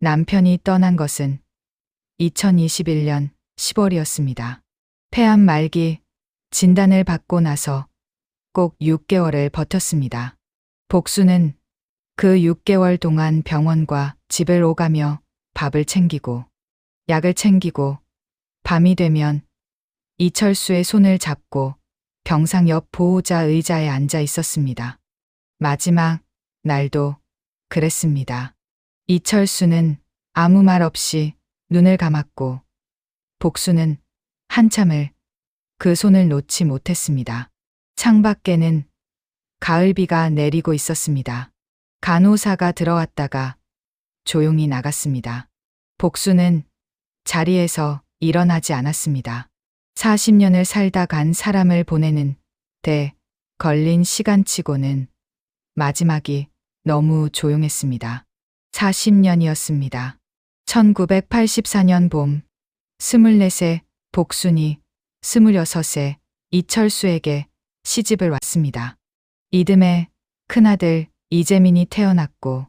남편이 떠난 것은 2021년 10월이었습니다. 폐암 말기 진단을 받고 나서 꼭 6개월을 버텼습니다. 복수는 그 6개월 동안 병원과 집을 오가며 밥을 챙기고 약을 챙기고 밤이 되면 이철수의 손을 잡고 병상 옆 보호자 의자에 앉아 있었습니다. 마지막 날도 그랬습니다. 이철수는 아무 말 없이 눈을 감았고 복수는 한참을 그 손을 놓지 못했습니다. 창밖에는 가을비가 내리고 있었습니다. 간호사가 들어왔다가 조용히 나갔습니다. 복수는 자리에서 일어나지 않았습니다. 40년을 살다 간 사람을 보내는 데 걸린 시간치고는 마지막이 너무 조용했습니다. 40년이었습니다. 1984년 봄, 24세 복순이 26세 이철수에게 시집을 왔습니다. 이듬해 큰아들 이재민이 태어났고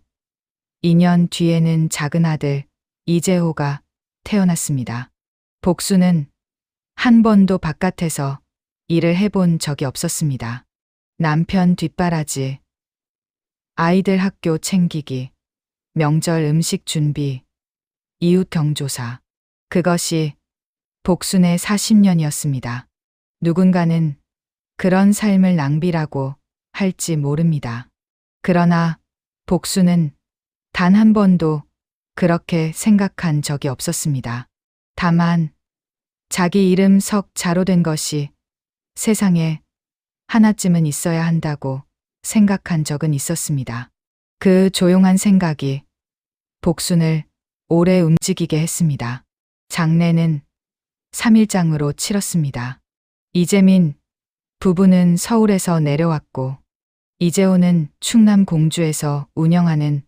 2년 뒤에는 작은 아들 이재호가 태어났습니다. 복수는 한 번도 바깥에서 일을 해본 적이 없었습니다. 남편 뒷바라지, 아이들 학교 챙기기, 명절 음식 준비, 이웃 경조사. 그것이 복순의 40년이었습니다. 누군가는 그런 삶을 낭비라고 할지 모릅니다. 그러나 복수는 단 한 번도 그렇게 생각한 적이 없었습니다. 다만 자기 이름 석 자로 된 것이 세상에 하나쯤은 있어야 한다고 생각한 적은 있었습니다. 그 조용한 생각이 복순을 오래 움직이게 했습니다. 장례는 3일장으로 치렀습니다. 이재민 부부는 서울에서 내려왔고 이재호는 충남 공주에서 운영하는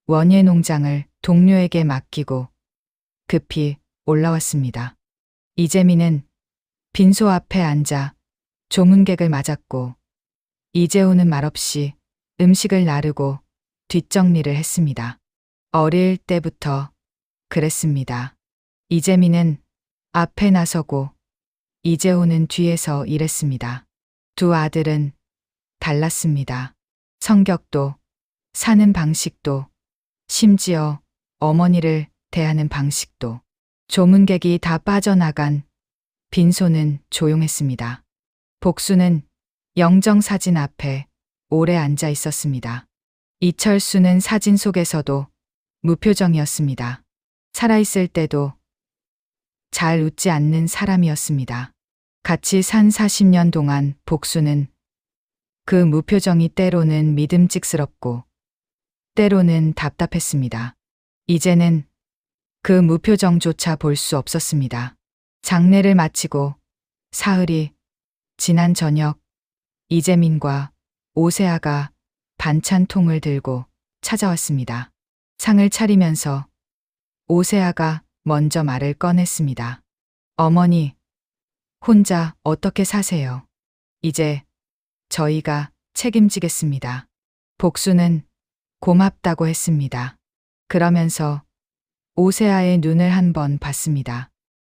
원예 농장을 동료에게 맡기고 급히 올라왔습니다. 이재민은 빈소 앞에 앉아 조문객을 맞았고 이재호는 말없이 음식을 나르고 뒷정리를 했습니다. 어릴 때부터 그랬습니다. 이재민은 앞에 나서고 이재호는 뒤에서 일했습니다. 두 아들은 달랐습니다. 성격도, 사는 방식도, 심지어 어머니를 대하는 방식도. 조문객이 다 빠져나간 빈소는 조용했습니다. 복수는 영정사진 앞에 오래 앉아 있었습니다. 이철수는 사진 속에서도 무표정이었습니다. 살아있을 때도 잘 웃지 않는 사람이었습니다. 같이 산 40년 동안 복수는 그 무표정이 때로는 믿음직스럽고 때로는 답답했습니다. 이제는 그 무표정조차 볼 수 없었습니다. 장례를 마치고 사흘이 지난 저녁 이재민과 오세아가 반찬통을 들고 찾아왔습니다. 상을 차리면서 오세아가 먼저 말을 꺼냈습니다. 어머니, 혼자 어떻게 사세요? 이제 저희가 책임지겠습니다. 복수는 고맙다고 했습니다. 그러면서 오세아의 눈을 한번 봤습니다.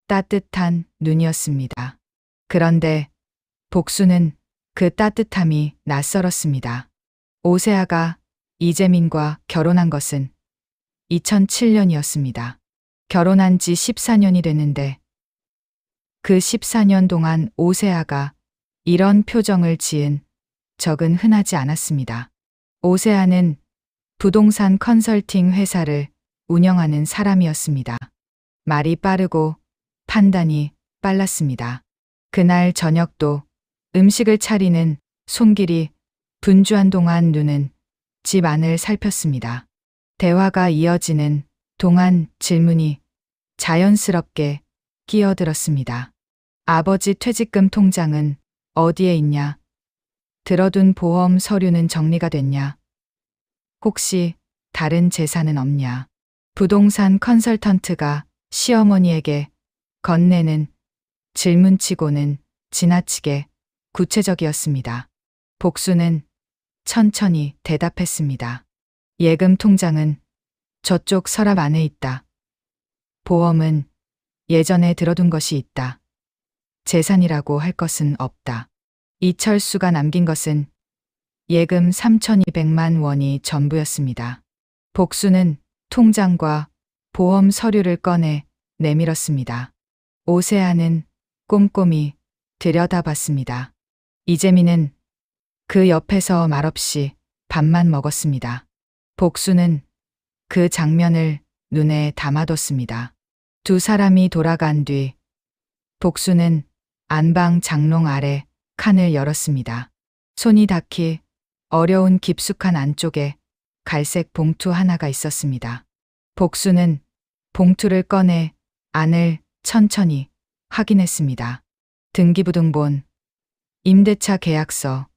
따뜻한 눈이었습니다. 그런데 복수는 그 따뜻함이 낯설었습니다. 오세아가 이재민과 결혼한 것은 2007년이었습니다. 결혼한 지 14년이 됐는데 그 14년 동안 오세아가 이런 표정을 지은 적은 흔하지 않았습니다. 오세아는 부동산 컨설팅 회사를 운영하는 사람이었습니다. 말이 빠르고 판단이 빨랐습니다. 그날 저녁도 음식을 차리는 손길이 분주한 동안 눈은 집 안을 살폈습니다. 대화가 이어지는 동안 질문이 자연스럽게 끼어들었습니다. 아버지 퇴직금 통장은 어디에 있냐? 들어둔 보험 서류는 정리가 됐냐? 혹시 다른 재산은 없냐? 부동산 컨설턴트가 시어머니에게 건네는 질문치고는 지나치게 구체적이었습니다. 복수는 천천히 대답했습니다. 예금 통장은 저쪽 서랍 안에 있다. 보험은 예전에 들어둔 것이 있다. 재산이라고 할 것은 없다. 이철수가 남긴 것은 예금 3,200만 원이 전부였습니다. 복수는 통장과 보험 서류를 꺼내 내밀었습니다. 오세아는 꼼꼼히 들여다봤습니다. 이재민은 그 옆에서 말없이 밥만 먹었습니다. 복수는 그 장면을 눈에 담아뒀습니다. 두 사람이 돌아간 뒤 복수는 안방 장롱 아래 칸을 열었습니다. 손이 닿기 어려운 깊숙한 안쪽에 갈색 봉투 하나가 있었습니다. 복수는 봉투를 꺼내 안을 천천히 확인했습니다. 등기부등본, 임대차 계약서,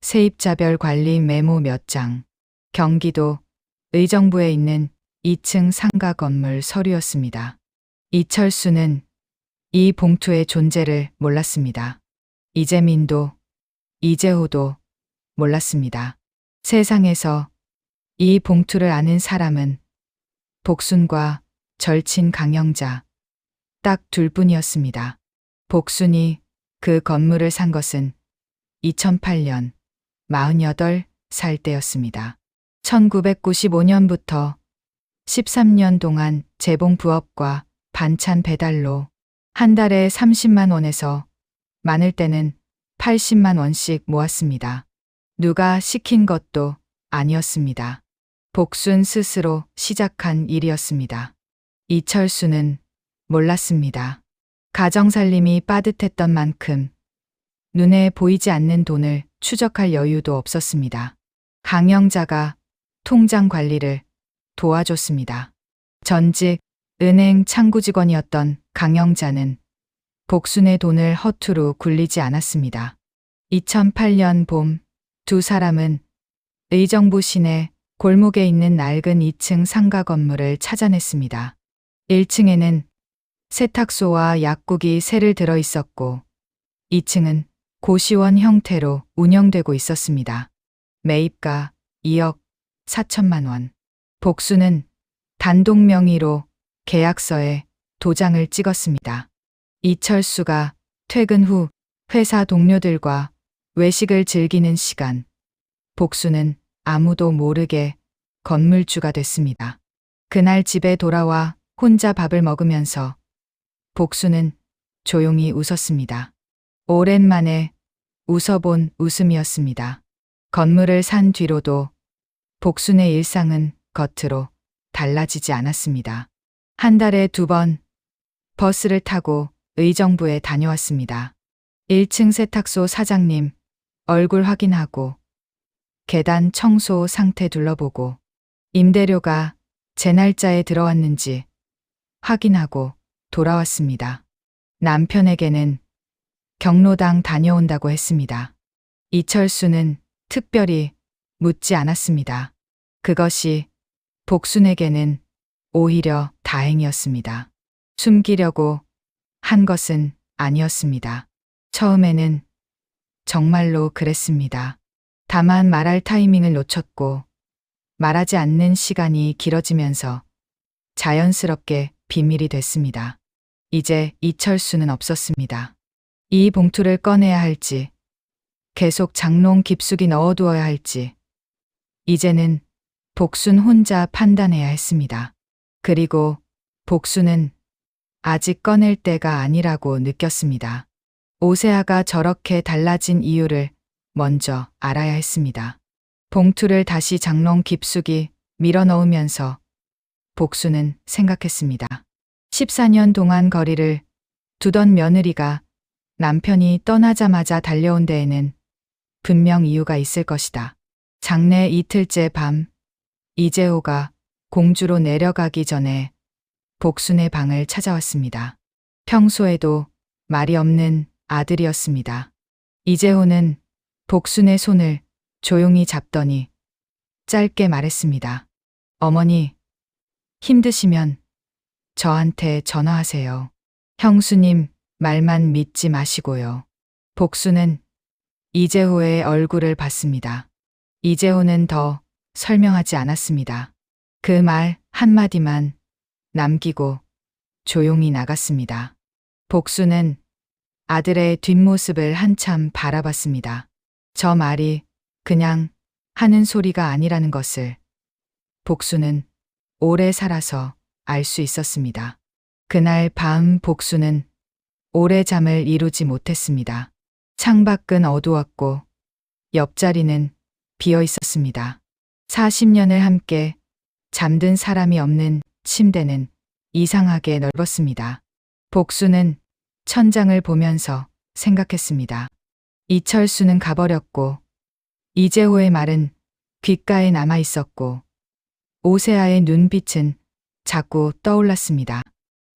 세입자별 관리 메모 몇 장, 경기도 의정부에 있는 2층 상가 건물 서류였습니다. 이철수는 이 봉투의 존재를 몰랐습니다. 이재민도 이재호도 몰랐습니다. 세상에서 이 봉투를 아는 사람은 복순과 절친 강영자 딱 둘뿐이었습니다. 복순이 그 건물을 산 것은 2008년 48살 때였습니다. 1995년부터 13년 동안 재봉 부업과 반찬 배달로 한 달에 30만 원에서 많을 때는 80만 원씩 모았습니다. 누가 시킨 것도 아니었습니다. 복순 스스로 시작한 일이었습니다. 이철수는 몰랐습니다. 가정살림이 빠듯했던 만큼 눈에 보이지 않는 돈을 추적할 여유도 없었습니다. 강영자가 통장 관리를 도와줬습니다. 전직 은행 창구 직원이었던 강영자는 복순의 돈을 허투루 굴리지 않았습니다. 2008년 봄 두 사람은 의정부 시내 골목에 있는 낡은 2층 상가 건물을 찾아냈습니다. 1층에는 세탁소와 약국이 새를 들어 있었고 2층은 고시원 형태로 운영되고 있었습니다. 매입가 2억 4천만 원. 복수는 단독 명의로 계약서에 도장을 찍었습니다. 이철수가 퇴근 후 회사 동료들과 외식을 즐기는 시간, 복수는 아무도 모르게 건물주가 됐습니다. 그날 집에 돌아와 혼자 밥을 먹으면서 복수는 조용히 웃었습니다. 오랜만에 웃어본 웃음이었습니다. 건물을 산 뒤로도 복순의 일상은 겉으로 달라지지 않았습니다. 한 달에 2번 버스를 타고 의정부에 다녀왔습니다. 1층 세탁소 사장님 얼굴 확인하고 계단 청소 상태 둘러보고 임대료가 제 날짜에 들어왔는지 확인하고 돌아왔습니다. 남편에게는 경로당 다녀온다고 했습니다. 이철수는 특별히 묻지 않았습니다. 그것이 복순에게는 오히려 다행이었습니다. 숨기려고 한 것은 아니었습니다. 처음에는 정말로 그랬습니다. 다만 말할 타이밍을 놓쳤고 말하지 않는 시간이 길어지면서 자연스럽게 비밀이 됐습니다. 이제 이철수는 없었습니다. 이 봉투를 꺼내야 할지 계속 장롱 깊숙이 넣어두어야 할지 이제는 복순 혼자 판단해야 했습니다. 그리고 복순은 아직 꺼낼 때가 아니라고 느꼈습니다. 오세아가 저렇게 달라진 이유를 먼저 알아야 했습니다. 봉투를 다시 장롱 깊숙이 밀어 넣으면서 복수는 생각했습니다. 14년 동안 거리를 두던 며느리가 남편이 떠나자마자 달려온 데에는 분명 이유가 있을 것이다. 장례 이틀째 밤 이재호가 공주로 내려가기 전에 복순의 방을 찾아왔습니다. 평소에도 말이 없는 아들이었습니다. 이재호는 복순의 손을 조용히 잡더니 짧게 말했습니다. 어머니, 힘드시면 저한테 전화하세요. 형수님 말만 믿지 마시고요. 복순은 이재호의 얼굴을 봤습니다. 이재호는 더 설명하지 않았습니다. 그 말 한마디만 남기고 조용히 나갔습니다. 복수는 아들의 뒷모습을 한참 바라봤습니다. 저 말이 그냥 하는 소리가 아니라는 것을 복수는 오래 살아서 알 수 있었습니다. 그날 밤 복수는 오래 잠을 이루지 못했습니다. 창밖은 어두웠고 옆자리는 비어 있었습니다. 40년을 함께 잠든 사람이 없는 침대는 이상하게 넓었습니다. 복수는 천장을 보면서 생각했습니다. 이철수는 가버렸고 이재호의 말은 귓가에 남아 있었고 오세아의 눈빛은 자꾸 떠올랐습니다.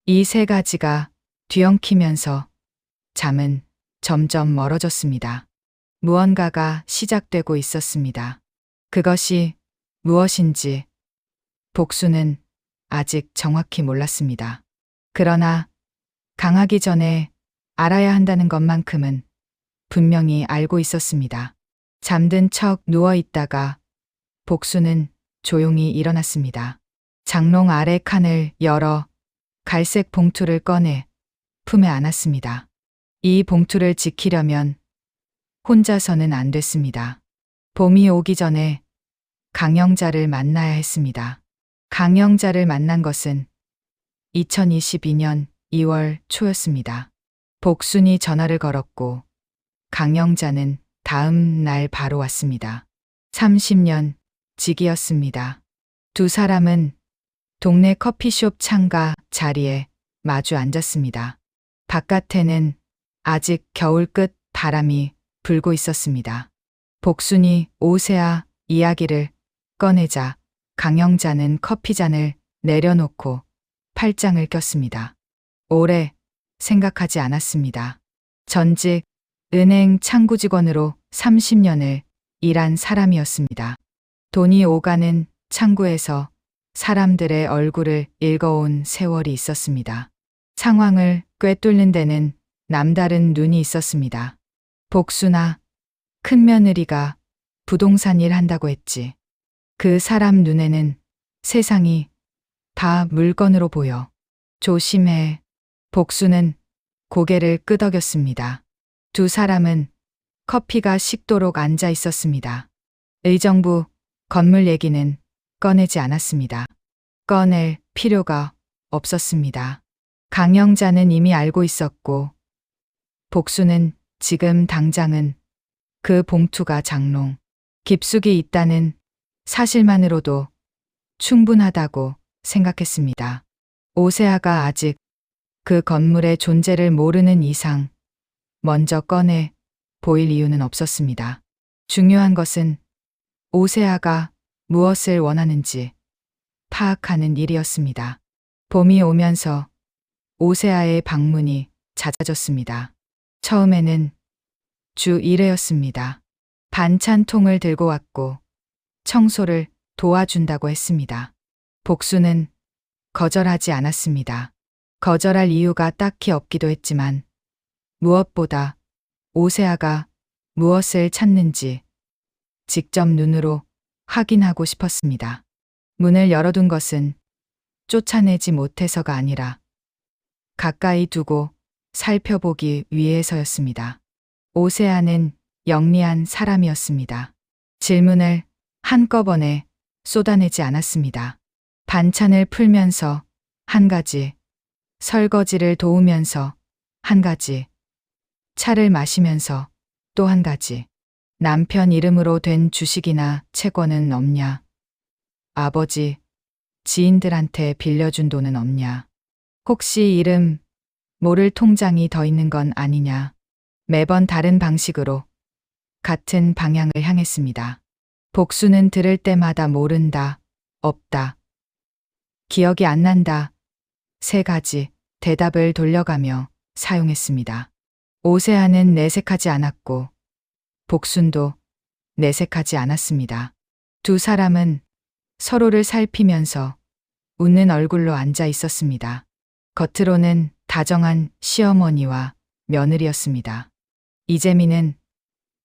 이 세 가지가 뒤엉키면서 잠은 점점 멀어졌습니다. 무언가가 시작되고 있었습니다. 그것이 무엇인지 복수는 아직 정확히 몰랐습니다. 그러나 강하기 전에 알아야 한다는 것만큼은 분명히 알고 있었습니다. 잠든 척 누워 있다가 복수는 조용히 일어났습니다. 장롱 아래 칸을 열어 갈색 봉투를 꺼내 품에 안았습니다. 이 봉투를 지키려면 혼자서는 안 됐습니다. 봄이 오기 전에 강영자를 만나야 했습니다. 강영자를 만난 것은 2022년 2월 초였습니다. 복순이 전화를 걸었고 강영자는 다음 날 바로 왔습니다. 30년 지기였습니다. 두 사람은 동네 커피숍 창가 자리에 마주 앉았습니다. 바깥에는 아직 겨울 끝 바람이 불고 있었습니다. 복순이 오세아 이야기를 꺼내자 강영자는 커피잔을 내려놓고 팔짱을 꼈습니다. 오래 생각하지 않았습니다. 전직 은행 창구 직원으로 30년을 일한 사람이었습니다. 돈이 오가는 창구에서 사람들의 얼굴을 읽어온 세월이 있었습니다. 상황을 꿰뚫는 데는 남다른 눈이 있었습니다. 복수나 큰며느리가 부동산 일 한다고 했지. 그 사람 눈에는 세상이 다 물건으로 보여. 조심해. 복수는 고개를 끄덕였습니다. 두 사람은 커피가 식도록 앉아 있었습니다. 의정부 건물 얘기는 꺼내지 않았습니다. 꺼낼 필요가 없었습니다. 강영자는 이미 알고 있었고 복수는 지금 당장은 그 봉투가 장롱 깊숙이 있다는 사실만으로도 충분하다고 생각했습니다. 오세아가 아직 그 건물의 존재를 모르는 이상 먼저 꺼내 보일 이유는 없었습니다. 중요한 것은 오세아가 무엇을 원하는지 파악하는 일이었습니다. 봄이 오면서 오세아의 방문이 잦아졌습니다. 처음에는 주 1회였습니다. 반찬통을 들고 왔고 청소를 도와준다고 했습니다. 복수는 거절하지 않았습니다. 거절할 이유가 딱히 없기도 했지만 무엇보다 오세아가 무엇을 찾는지 직접 눈으로 확인하고 싶었습니다. 문을 열어둔 것은 쫓아내지 못해서가 아니라 가까이 두고 살펴보기 위해서였습니다. 오세아는 영리한 사람이었습니다. 질문을 한꺼번에 쏟아내지 않았습니다. 반찬을 풀면서 한 가지, 설거지를 도우면서 한 가지, 차를 마시면서 또 한 가지. 남편 이름으로 된 주식이나 채권은 없냐? 아버지, 지인들한테 빌려준 돈은 없냐? 혹시 이름 모를 통장이 더 있는 건 아니냐? 매번 다른 방식으로 같은 방향을 향했습니다. 복수는 들을 때마다 모른다, 없다, 기억이 안 난다, 세 가지 대답을 돌려가며 사용했습니다. 오세아는 내색하지 않았고 복순도 내색하지 않았습니다. 두 사람은 서로를 살피면서 웃는 얼굴로 앉아 있었습니다. 겉으로는 다정한 시어머니와 며느리였습니다. 이재민은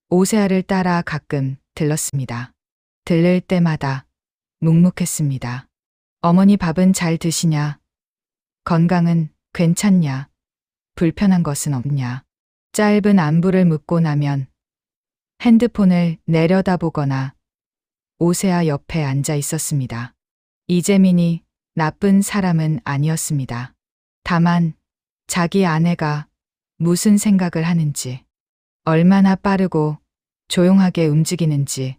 오세아를 따라 가끔 들렀습니다. 들를 때마다 묵묵했습니다. 어머니 밥은 잘 드시냐? 건강은 괜찮냐? 불편한 것은 없냐? 짧은 안부를 묻고 나면 핸드폰을 내려다보거나 오세아 옆에 앉아 있었습니다. 이재민이 나쁜 사람은 아니었습니다. 다만 자기 아내가 무슨 생각을 하는지, 얼마나 빠르고 조용하게 움직이는지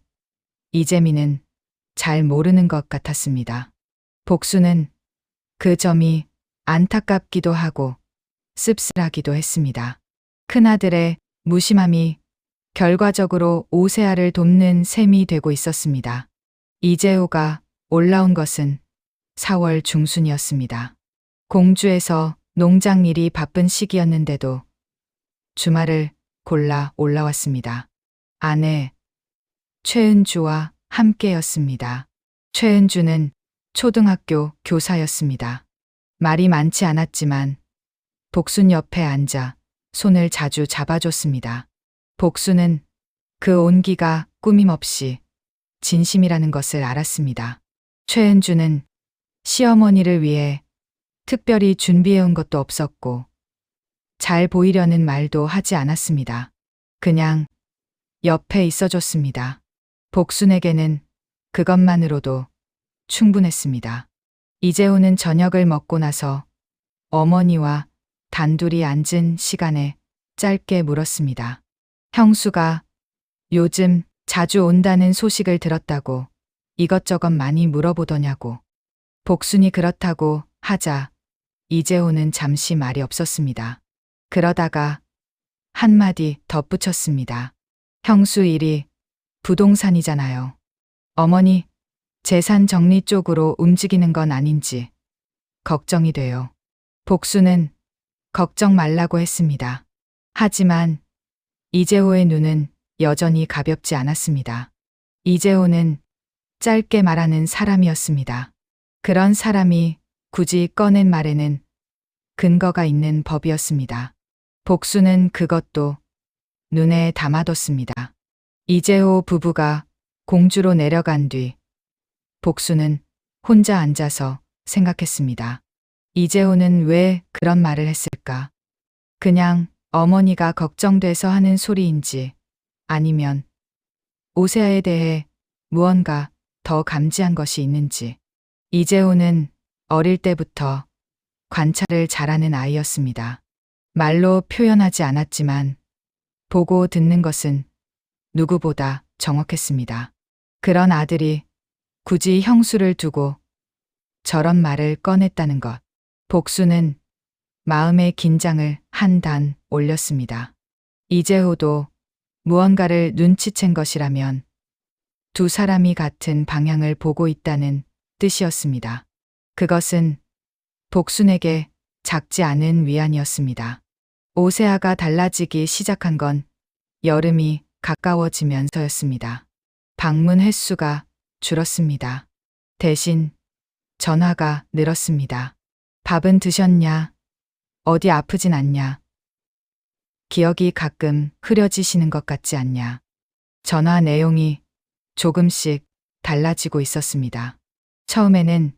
이재민은 잘 모르는 것 같았습니다. 복수는 그 점이 안타깝기도 하고 씁쓸하기도 했습니다. 큰아들의 무심함이 결과적으로 오세아를 돕는 셈이 되고 있었습니다. 이재호가 올라온 것은 4월 중순이었습니다. 공주에서 농장 일이 바쁜 시기였는데도 주말을 골라 올라왔습니다. 아내 최은주와 함께였습니다. 최은주는 초등학교 교사였습니다. 말이 많지 않았지만 복순 옆에 앉아 손을 자주 잡아줬습니다. 복순은 그 온기가 꾸밈없이 진심이라는 것을 알았습니다. 최은주는 시어머니를 위해 특별히 준비해온 것도 없었고 잘 보이려는 말도 하지 않았습니다. 그냥 옆에 있어줬습니다. 복순에게는 그것만으로도 충분했습니다. 이재호는 저녁을 먹고 나서 어머니와 단둘이 앉은 시간에 짧게 물었습니다. 형수가 요즘 자주 온다는 소식을 들었다고 이것저것 많이 물어보더냐고. 복순이 그렇다고 하자 이재호는 잠시 말이 없었습니다. 그러다가 한마디 덧붙였습니다. 형수 일이 부동산이잖아요. 어머니 재산 정리 쪽으로 움직이는 건 아닌지 걱정이 돼요. 복수는 걱정 말라고 했습니다. 하지만 이재호의 눈은 여전히 가볍지 않았습니다. 이재호는 짧게 말하는 사람이었습니다. 그런 사람이 굳이 꺼낸 말에는 근거가 있는 법이었습니다. 복수는 그것도 눈에 담아뒀습니다. 이재호 부부가 공주로 내려간 뒤 복수는 혼자 앉아서 생각했습니다. 이재호는 왜 그런 말을 했을까? 그냥 어머니가 걱정돼서 하는 소리인지 아니면 오세아에 대해 무언가 더 감지한 것이 있는지. 이재호는 어릴 때부터 관찰을 잘하는 아이였습니다. 말로 표현하지 않았지만 보고 듣는 것은 누구보다 정확했습니다. 그런 아들이 굳이 형수를 두고 저런 말을 꺼냈다는 것. 복수는 마음의 긴장을 한 단 올렸습니다. 이재호도 무언가를 눈치챈 것이라면 두 사람이 같은 방향을 보고 있다는 뜻이었습니다. 그것은 복순에게 작지 않은 위안이었습니다. 오세아가 달라지기 시작한 건 여름이 가까워지면서였습니다. 방문 횟수가 줄었습니다. 대신 전화가 늘었습니다. 밥은 드셨냐? 어디 아프진 않냐? 기억이 가끔 흐려지시는 것 같지 않냐? 전화 내용이 조금씩 달라지고 있었습니다. 처음에는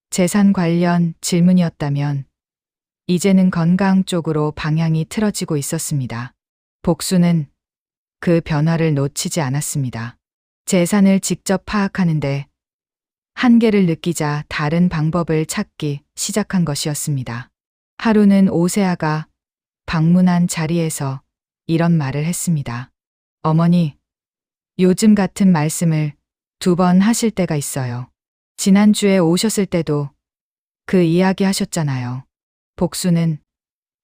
재산 관련 질문이었다면 이제는 건강 쪽으로 방향이 틀어지고 있었습니다. 복수는 그 변화를 놓치지 않았습니다. 재산을 직접 파악하는데 한계를 느끼자 다른 방법을 찾기 시작한 것이었습니다. 하루는 오세아가 방문한 자리에서 이런 말을 했습니다. 어머니, 요즘 같은 말씀을 2번 하실 때가 있어요. 지난주에 오셨을 때도 그 이야기 하셨잖아요. 복수는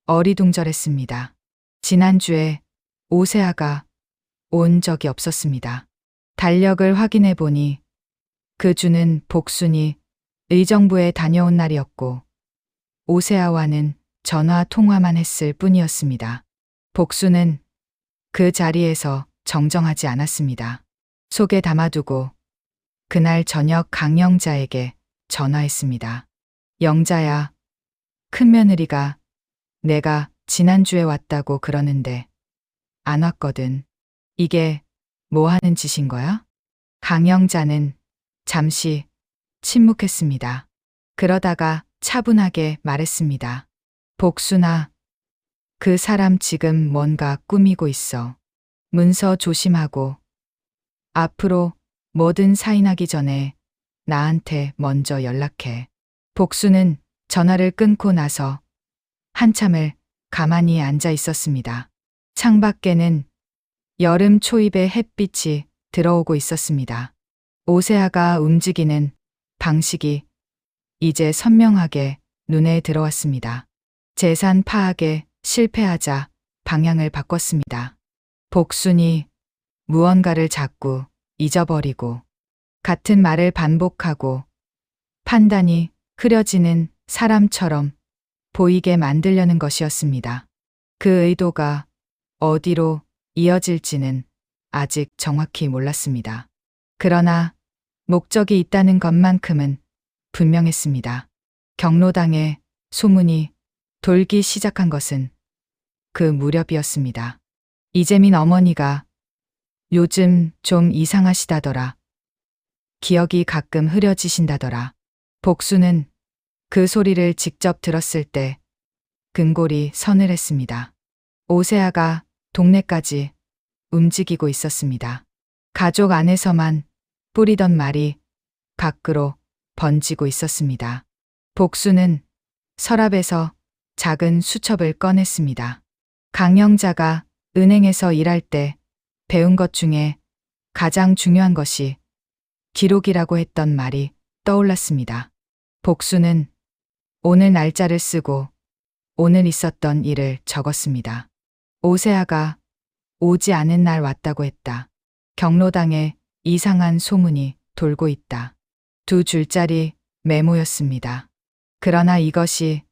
어리둥절했습니다. 지난주에 오세아가 온 적이 없었습니다. 달력을 확인해 보니 그 주는 복순이 의정부에 다녀온 날이었고 오세아와는 전화 통화만 했을 뿐이었습니다. 복수는 그 자리에서 정정하지 않았습니다. 속에 담아두고 그날 저녁 강영자에게 전화했습니다. 영자야, 큰며느리가 내가 지난주에 왔다고 그러는데 안 왔거든. 이게 뭐 하는 짓인 거야? 강영자는 잠시 침묵했습니다. 그러다가 차분하게 말했습니다. 복순아, 그 사람 지금 뭔가 꾸미고 있어. 문서 조심하고 앞으로 뭐든 사인하기 전에 나한테 먼저 연락해. 복수는 전화를 끊고 나서 한참을 가만히 앉아 있었습니다. 창밖에는 여름 초입의 햇빛이 들어오고 있었습니다. 오세아가 움직이는 방식이 이제 선명하게 눈에 들어왔습니다. 재산 파악에 실패하자 방향을 바꿨습니다. 복순이 무언가를 자꾸 잊어버리고 같은 말을 반복하고 판단이 흐려지는 사람처럼 보이게 만들려는 것이었습니다. 그 의도가 어디로 이어질지는 아직 정확히 몰랐습니다. 그러나 목적이 있다는 것만큼은 분명했습니다. 경로당에 소문이 돌기 시작한 것은 그 무렵이었습니다. 이재민 어머니가 요즘 좀 이상하시다더라. 기억이 가끔 흐려지신다더라. 복수는 그 소리를 직접 들었을 때 근골이 서늘했습니다. 오세아가 동네까지 움직이고 있었습니다. 가족 안에서만 뿌리던 말이 밖으로 번지고 있었습니다. 복수는 서랍에서 작은 수첩을 꺼냈습니다. 강영자가 은행에서 일할 때 배운 것 중에 가장 중요한 것이 기록이라고 했던 말이 떠올랐습니다. 복수는 오늘 날짜를 쓰고 오늘 있었던 일을 적었습니다. 오세아가 오지 않은 날 왔다고 했다. 경로당에 이상한 소문이 돌고 있다. 2줄짜리 메모였습니다. 그러나 이것이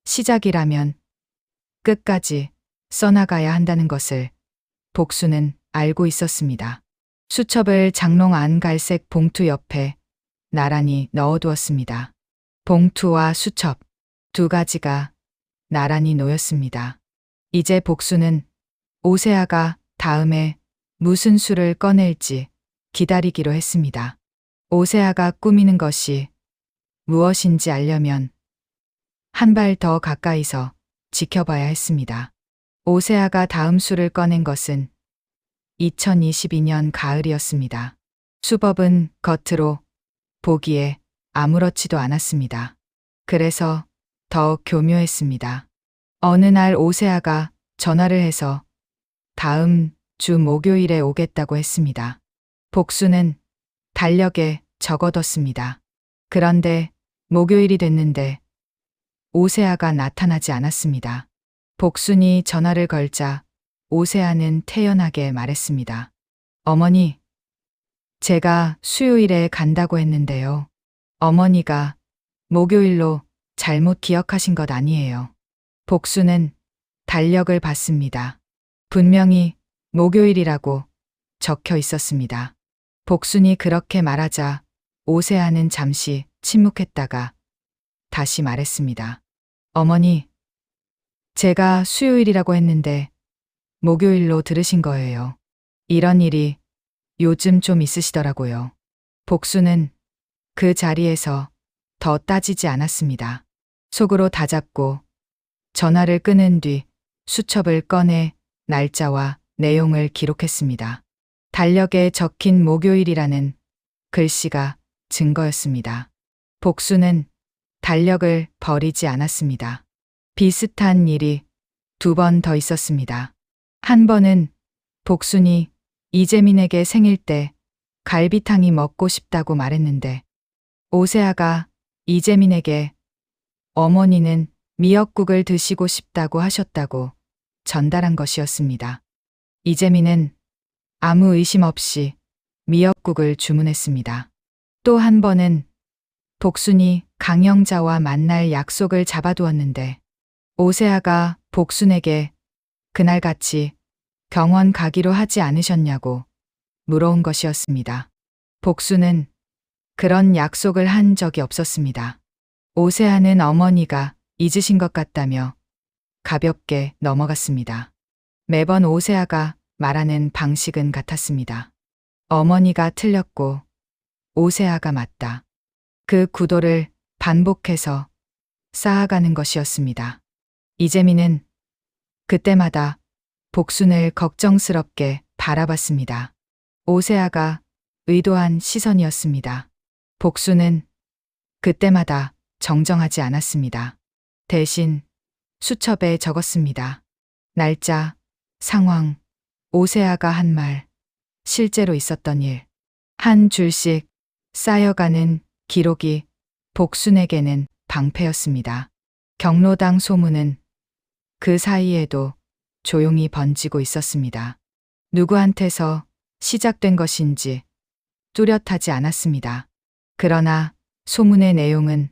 시작이라면 끝까지 써나가야 한다는 것을 복수는 알고 있었습니다. 수첩을 장롱 안 갈색 봉투 옆에 나란히 넣어두었습니다. 봉투와 수첩 두 가지가 나란히 놓였습니다. 이제 복수는 오세아가 다음에 무슨 수를 꺼낼지 기다리기로 했습니다. 오세아가 꾸미는 것이 무엇인지 알려면 한 발 더 가까이서 지켜봐야 했습니다. 오세아가 다음 수를 꺼낸 것은 2022년 가을이었습니다. 수법은 겉으로 보기에 아무렇지도 않았습니다. 그래서 더욱 교묘했습니다. 어느 날 오세아가 전화를 해서 다음 주 목요일에 오겠다고 했습니다. 복수는 달력에 적어뒀습니다. 그런데 목요일이 됐는데 오세아가 나타나지 않았습니다. 복순이 전화를 걸자 오세아는 태연하게 말했습니다. 어머니, 제가 수요일에 간다고 했는데요. 어머니가 목요일로 잘못 기억하신 것 아니에요. 복수는 달력을 봤습니다. 분명히 목요일이라고 적혀 있었습니다. 복순이 그렇게 말하자 오세아는 잠시 침묵했다가 다시 말했습니다. 어머니, 제가 수요일이라고 했는데 목요일로 들으신 거예요. 이런 일이 요즘 좀 있으시더라고요. 복수는 그 자리에서 더 따지지 않았습니다. 속으로 다잡고 전화를 끊은 뒤 수첩을 꺼내 날짜와 내용을 기록했습니다. 달력에 적힌 목요일이라는 글씨가 증거였습니다. 복수는 달력을 버리지 않았습니다. 비슷한 일이 2번 더 있었습니다. 한 번은 복순이 이재민에게 생일 때 갈비탕이 먹고 싶다고 말했는데 오세아가 이재민에게 어머니는 미역국을 드시고 싶다고 하셨다고 전달한 것이었습니다. 이재민은 아무 의심 없이 미역국을 주문했습니다. 또 한 번은 복순이 강영자와 만날 약속을 잡아두었는데 오세아가 복순에게 그날 같이 병원 가기로 하지 않으셨냐고 물어온 것이었습니다. 복순은 그런 약속을 한 적이 없었습니다. 오세아는 어머니가 잊으신 것 같다며 가볍게 넘어갔습니다. 매번 오세아가 말하는 방식은 같았습니다. 어머니가 틀렸고 오세아가 맞다. 그 구도를 반복해서 쌓아가는 것이었습니다. 이재민은 그때마다 복순을 걱정스럽게 바라봤습니다. 오세아가 의도한 시선이었습니다. 복순은 그때마다 정정하지 않았습니다. 대신 수첩에 적었습니다. 날짜, 상황, 오세아가 한 말, 실제로 있었던 일. 한 줄씩 쌓여가는 기록이 복순에게는 방패였습니다. 경로당 소문은 그 사이에도 조용히 번지고 있었습니다. 누구한테서 시작된 것인지 뚜렷하지 않았습니다. 그러나 소문의 내용은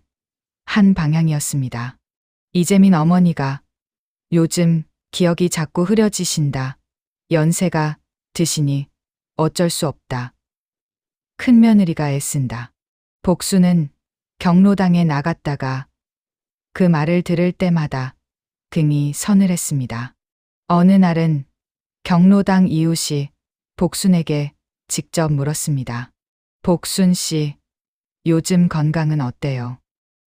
한 방향이었습니다. 이재민 어머니가 요즘 기억이 자꾸 흐려지신다. 연세가 드시니 어쩔 수 없다. 큰며느리가 애쓴다. 복순은 경로당에 나갔다가 그 말을 들을 때마다 등이 서늘했습니다. 어느 날은 경로당 이웃이 복순에게 직접 물었습니다. 복순 씨, 요즘 건강은 어때요?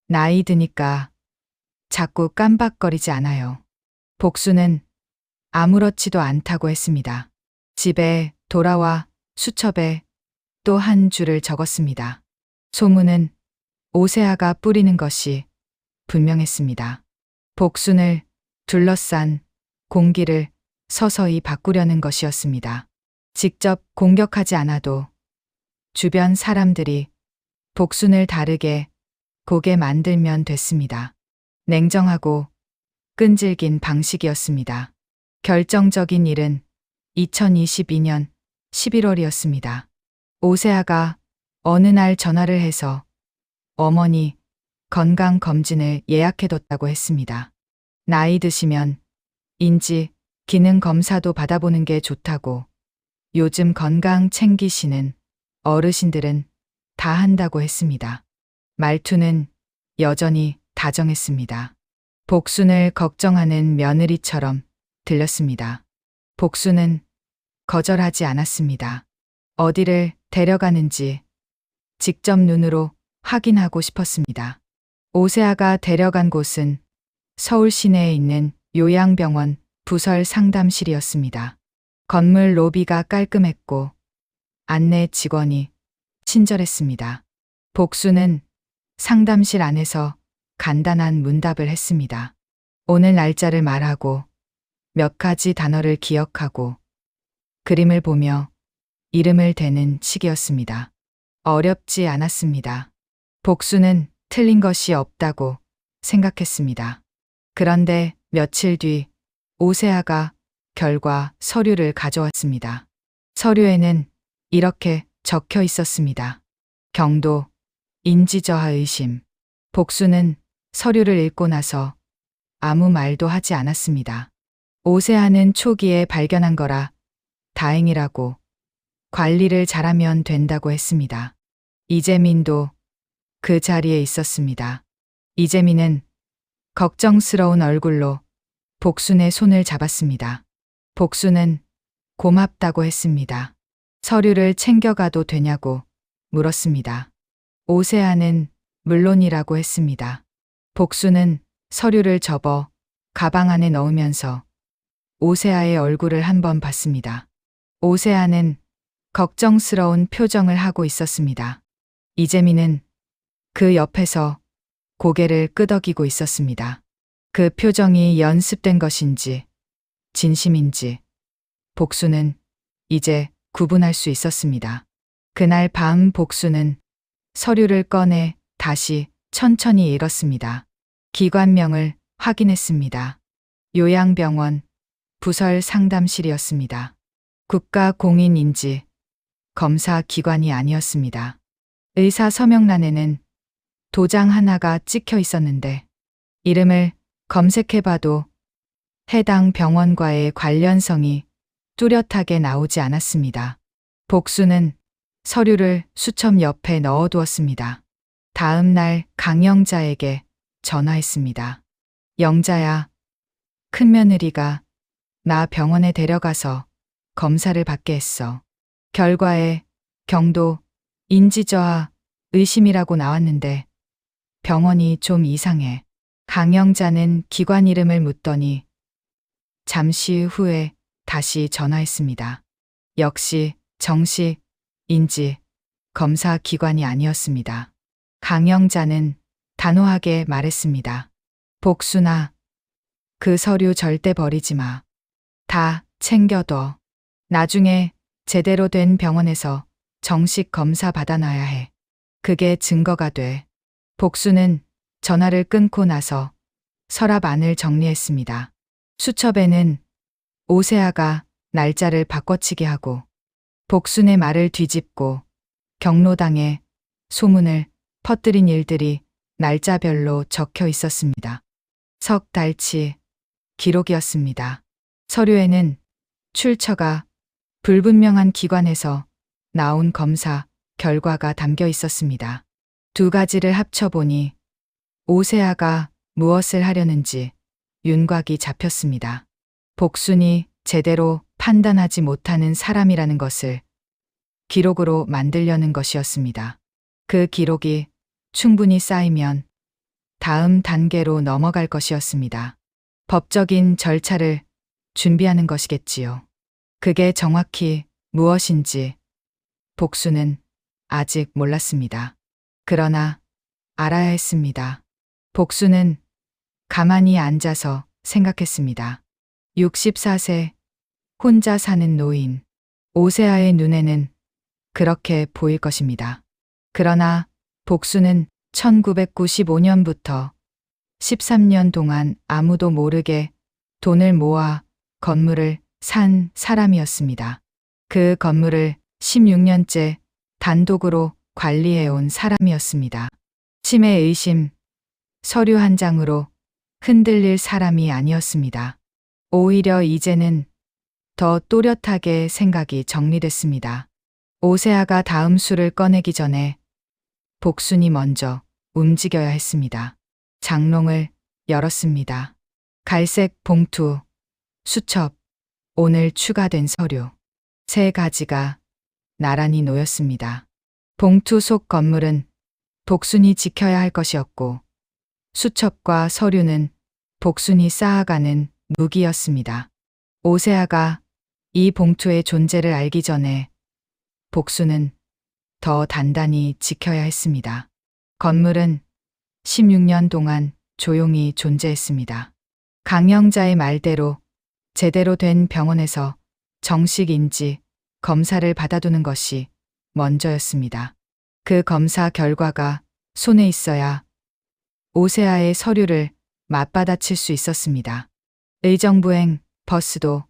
나이 드니까 자꾸 깜박거리지 않아요. 복순은 아무렇지도 않다고 했습니다. 집에 돌아와 수첩에 또 한 줄을 적었습니다. 소문은 오세아가 뿌리는 것이 분명했습니다. 복순을 둘러싼 공기를 서서히 바꾸려는 것이었습니다. 직접 공격하지 않아도 주변 사람들이 복순을 다르게 보게 만들면 됐습니다. 냉정하고 끈질긴 방식이었습니다. 결정적인 일은 2022년 11월이었습니다. 오세아가 어느 날 전화를 해서 어머니 건강검진을 예약해뒀다고 했습니다. 나이 드시면 인지 기능 검사도 받아보는 게 좋다고. 요즘 건강 챙기시는 어르신들은 다 한다고 했습니다. 말투는 여전히 다정했습니다. 복순을 걱정하는 며느리처럼 들렸습니다. 복순은 거절하지 않았습니다. 어디를 데려가는지 직접 눈으로 확인하고 싶었습니다. 오세아가 데려간 곳은 서울 시내에 있는 요양병원 부설 상담실이었습니다. 건물 로비가 깔끔했고 안내 직원이 친절했습니다. 복순은 상담실 안에서 간단한 문답을 했습니다. 오늘 날짜를 말하고 몇 가지 단어를 기억하고 그림을 보며 이름을 대는 식이었습니다. 어렵지 않았습니다. 복순은 틀린 것이 없다고 생각했습니다. 그런데 며칠 뒤 오세아가 결과 서류를 가져왔습니다. 서류에는 이렇게 적혀 있었습니다. 경도, 인지저하 의심. 복순은 서류를 읽고 나서 아무 말도 하지 않았습니다. 오세아는 초기에 발견한 거라 다행이라고, 관리를 잘하면 된다고 했습니다. 이재민도 그 자리에 있었습니다. 이재민은 걱정스러운 얼굴로 복순의 손을 잡았습니다. 복순은 고맙다고 했습니다. 서류를 챙겨가도 되냐고 물었습니다. 오세아는 물론이라고 했습니다. 복순은 서류를 접어 가방 안에 넣으면서 오세아의 얼굴을 한번 봤습니다. 오세아는 걱정스러운 표정을 하고 있었습니다. 이재민은 그 옆에서 고개를 끄덕이고 있었습니다. 그 표정이 연습된 것인지 진심인지 복순은 이제 구분할 수 있었습니다. 그날 밤 복순은 서류를 꺼내 다시 천천히 읽었습니다. 기관명을 확인했습니다. 요양병원 부설 상담실이었습니다. 국가공인인지 검사 기관이 아니었습니다. 의사 서명란에는 도장 하나가 찍혀 있었는데 이름을 검색해봐도 해당 병원과의 관련성이 뚜렷하게 나오지 않았습니다. 복순은 서류를 수첩 옆에 넣어두었습니다. 다음 날 강영자에게 전화했습니다. 영자야, 큰며느리가 나 병원에 데려가서 검사를 받게 했어. 결과에 경도, 인지저하, 의심이라고 나왔는데 병원이 좀 이상해. 강영자는 기관 이름을 묻더니 잠시 후에 다시 전화했습니다. 역시 정식 인지 검사 기관이 아니었습니다. 강영자는 단호하게 말했습니다. 복순아, 그 서류 절대 버리지 마. 다 챙겨둬. 나중에 제대로 된 병원에서 정식 검사 받아놔야 해. 그게 증거가 돼. 복수는 전화를 끊고 나서 서랍 안을 정리했습니다. 수첩에는 오세아가 날짜를 바꿔치기 하고 복순의 말을 뒤집고 경로당에 소문을 퍼뜨린 일들이 날짜별로 적혀 있었습니다. 석 달치 기록이었습니다. 서류에는 출처가 불분명한 기관에서 나온 검사 결과가 담겨 있었습니다. 두 가지를 합쳐보니 오세아가 무엇을 하려는지 윤곽이 잡혔습니다. 복순이 제대로 판단하지 못하는 사람이라는 것을 기록으로 만들려는 것이었습니다. 그 기록이 충분히 쌓이면 다음 단계로 넘어갈 것이었습니다. 법적인 절차를 준비하는 것이겠지요. 그게 정확히 무엇인지 복수는 아직 몰랐습니다. 그러나 알아야 했습니다. 복수는 가만히 앉아서 생각했습니다. 64세 혼자 사는 노인 오세아의 눈에는 그렇게 보일 것입니다. 그러나 복수는 1995년부터 13년 동안 아무도 모르게 돈을 모아 건물을 산 사람이었습니다. 그 건물을 16년째 단독으로 관리해온 사람이었습니다. 치매 의심, 서류 한 장으로 흔들릴 사람이 아니었습니다. 오히려 이제는 더 또렷하게 생각이 정리됐습니다. 오세아가 다음 수를 꺼내기 전에 복순이 먼저 움직여야 했습니다. 장롱을 열었습니다. 갈색 봉투, 수첩, 오늘 추가된 서류, 세 가지가 나란히 놓였습니다. 봉투 속 건물은 복순이 지켜야 할 것이었고 수첩과 서류는 복순이 쌓아가는 무기였습니다. 오세아가 이 봉투의 존재를 알기 전에 복순은 더 단단히 지켜야 했습니다. 건물은 16년 동안 조용히 존재했습니다. 강영자의 말대로 제대로 된 병원에서 정식 인지 검사를 받아두는 것이 먼저였습니다. 그 검사 결과가 손에 있어야 오세아의 서류를 맞받아칠 수 있었습니다. 의정부행 버스도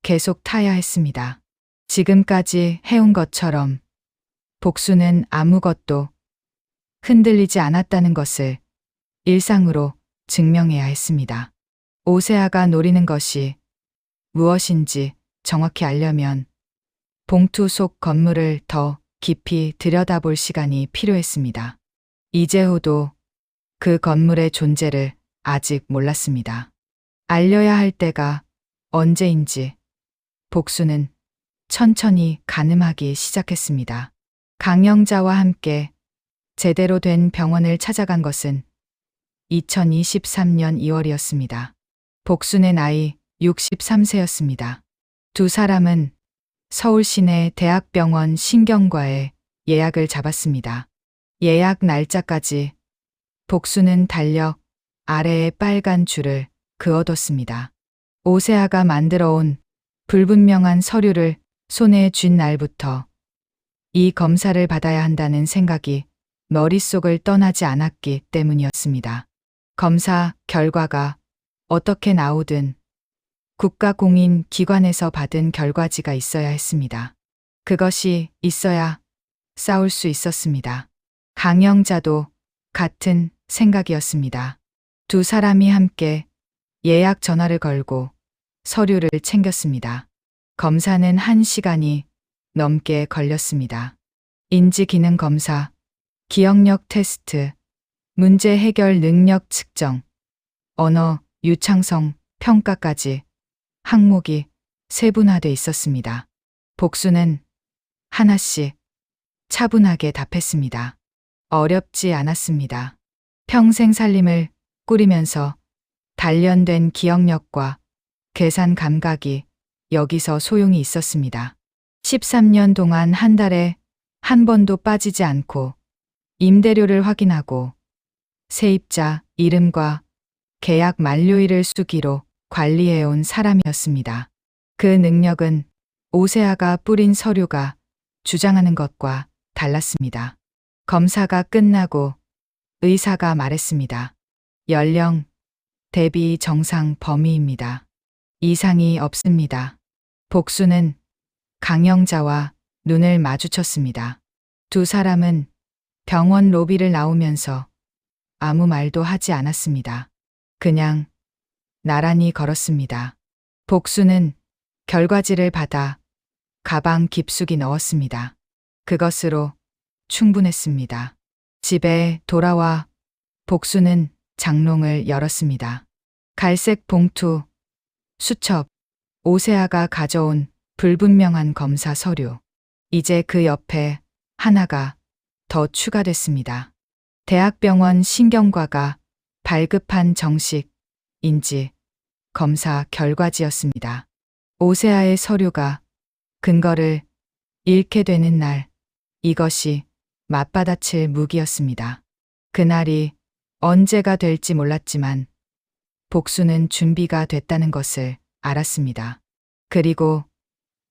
계속 타야 했습니다. 지금까지 해온 것처럼 복수는 아무것도 흔들리지 않았다는 것을 일상으로 증명해야 했습니다. 오세아가 노리는 것이 무엇인지 정확히 알려면 봉투 속 건물을 더 깊이 들여다볼 시간이 필요했습니다. 이재호도 그 건물의 존재를 아직 몰랐습니다. 알려야 할 때가 언제인지 복수는 천천히 가늠하기 시작했습니다. 강영자와 함께 제대로 된 병원을 찾아간 것은 2023년 2월이었습니다. 복순의 나이 63세였습니다. 두 사람은 서울 시내 대학병원 신경과에 예약을 잡았습니다. 예약 날짜까지 복순은 달력 아래에 빨간 줄을 그어뒀습니다. 오세아가 만들어 온 불분명한 서류를 손에 쥔 날부터 이 검사를 받아야 한다는 생각이 머릿속을 떠나지 않았기 때문이었습니다. 검사 결과가 어떻게 나오든 국가공인기관에서 받은 결과지가 있어야 했습니다. 그것이 있어야 싸울 수 있었습니다. 강영자도 같은 생각이었습니다. 두 사람이 함께 예약 전화를 걸고 서류를 챙겼습니다. 검사는 1시간이 넘게 걸렸습니다. 인지기능 검사, 기억력 테스트, 문제 해결 능력 측정, 언어 유창성 평가까지 항목이 세분화돼 있었습니다. 복수는 하나씩 차분하게 답했습니다. 어렵지 않았습니다. 평생 살림을 꾸리면서 단련된 기억력과 계산 감각이 여기서 소용이 있었습니다. 13년 동안 한 달에 한 번도 빠지지 않고 임대료를 확인하고 세입자 이름과 계약 만료일을 수기로 관리해온 사람이었습니다. 그 능력은 오세아가 뿌린 서류가 주장하는 것과 달랐습니다. 검사가 끝나고 의사가 말했습니다. 연령 대비 정상 범위입니다. 이상이 없습니다. 복수는 강영자와 눈을 마주쳤습니다. 두 사람은 병원 로비를 나오면서 아무 말도 하지 않았습니다. 그냥 나란히 걸었습니다. 복수는 결과지를 받아 가방 깊숙이 넣었습니다. 그것으로 충분했습니다. 집에 돌아와 복수는 장롱을 열었습니다. 갈색 봉투, 수첩, 오세아가 가져온 불분명한 검사 서류. 이제 그 옆에 하나가 더 추가됐습니다. 대학병원 신경과가 발급한 정식 인지 검사 결과지였습니다. 오세아의 서류가 근거를 잃게 되는 날, 이것이 맞받아칠 무기였습니다. 그날이 언제가 될지 몰랐지만 복수는 준비가 됐다는 것을 알았습니다. 그리고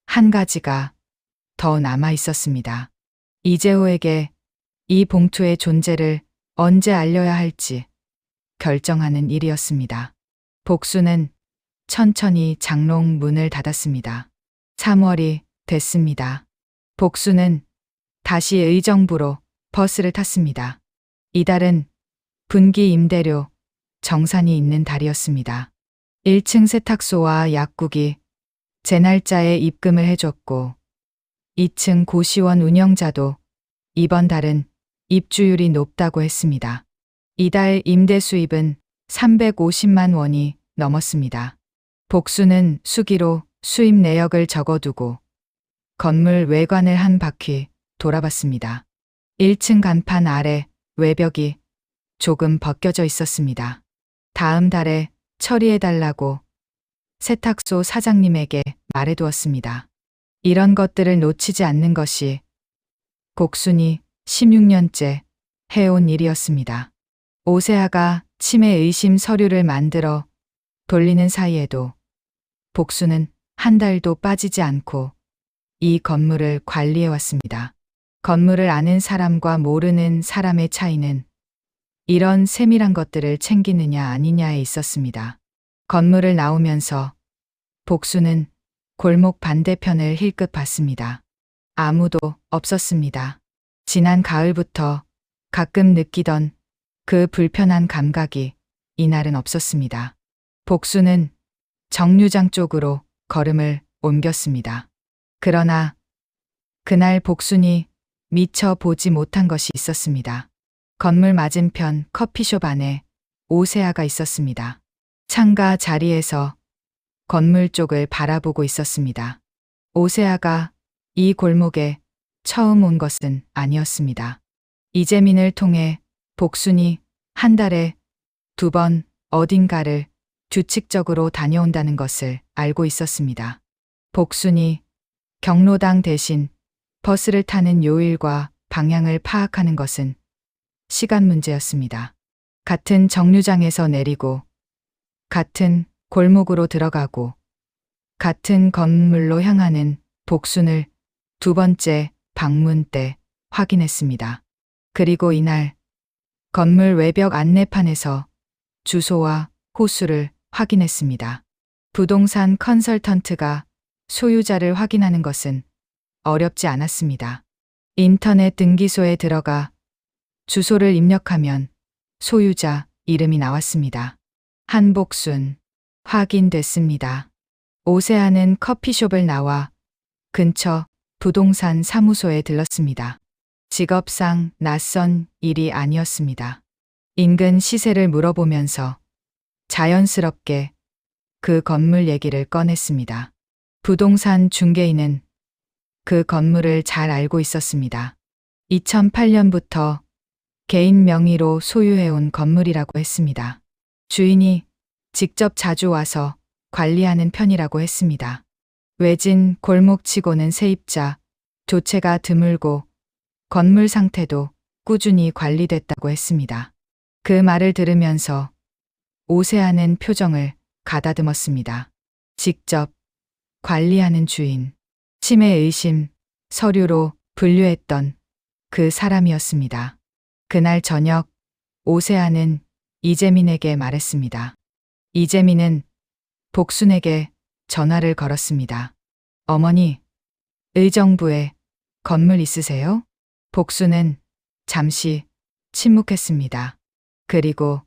한 가지가 더 남아 있었습니다. 이재호에게 이 봉투의 존재를 언제 알려야 할지 결정하는 일이었습니다. 복수는 천천히 장롱 문을 닫았습니다. 3월이 됐습니다. 복수는 다시 의정부로 버스를 탔습니다. 이달은 분기 임대료 정산이 있는 달이었습니다. 1층 세탁소와 약국이 제 날짜에 입금을 해줬고 2층 고시원 운영자도 이번 달은 입주율이 높다고 했습니다. 이달 임대 수입은 350만 원이 넘었습니다. 복수는 수기로 수입 내역을 적어두고 건물 외관을 한 바퀴 돌아봤습니다. 1층 간판 아래 외벽이 조금 벗겨져 있었습니다. 다음 달에 처리해달라고 세탁소 사장님에게 말해두었습니다. 이런 것들을 놓치지 않는 것이 복순이 16년째 해온 일이었습니다. 오세아가 치매 의심 서류를 만들어 돌리는 사이에도 복수는 한 달도 빠지지 않고 이 건물을 관리해왔습니다. 건물을 아는 사람과 모르는 사람의 차이는 이런 세밀한 것들을 챙기느냐 아니냐에 있었습니다. 건물을 나오면서 복수는 골목 반대편을 힐끗 봤습니다. 아무도 없었습니다. 지난 가을부터 가끔 느끼던 그 불편한 감각이 이날은 없었습니다. 복수는 정류장 쪽으로 걸음을 옮겼습니다. 그러나 그날 복순이 미처 보지 못한 것이 있었습니다. 건물 맞은편 커피숍 안에 오세아가 있었습니다. 창가 자리에서 건물 쪽을 바라보고 있었습니다. 오세아가 이 골목에 처음 온 것은 아니었습니다. 이재민을 통해 복순이 한 달에 2번 어딘가를 규칙적으로 다녀온다는 것을 알고 있었습니다. 복순이 경로당 대신 버스를 타는 요일과 방향을 파악하는 것은 시간 문제였습니다. 같은 정류장에서 내리고 같은 골목으로 들어가고 같은 건물로 향하는 복순을 2번째 방문 때 확인했습니다. 그리고 이날 건물 외벽 안내판에서 주소와 호수를 확인했습니다. 부동산 컨설턴트가 소유자를 확인하는 것은 어렵지 않았습니다. 인터넷 등기소에 들어가 주소를 입력하면 소유자 이름이 나왔습니다. 한복순. 확인됐습니다. 오세아는 커피숍을 나와 근처 부동산 사무소에 들렀습니다. 직업상 낯선 일이 아니었습니다. 인근 시세를 물어보면서 자연스럽게 그 건물 얘기를 꺼냈습니다. 부동산 중개인은 그 건물을 잘 알고 있었습니다. 2008년부터 개인 명의로 소유해온 건물이라고 했습니다. 주인이 직접 자주 와서 관리하는 편이라고 했습니다. 외진 골목치고는 세입자, 조체가 드물고 건물 상태도 꾸준히 관리됐다고 했습니다. 그 말을 들으면서 오세아는 표정을 가다듬었습니다. 직접 관리하는 주인, 치매 의심 서류로 분류했던 그 사람이었습니다. 그날 저녁 오세아는 이재민에게 말했습니다. 이재민은 복순에게 전화를 걸었습니다. 어머니, 의정부에 건물 있으세요? 복순은 잠시 침묵했습니다. 그리고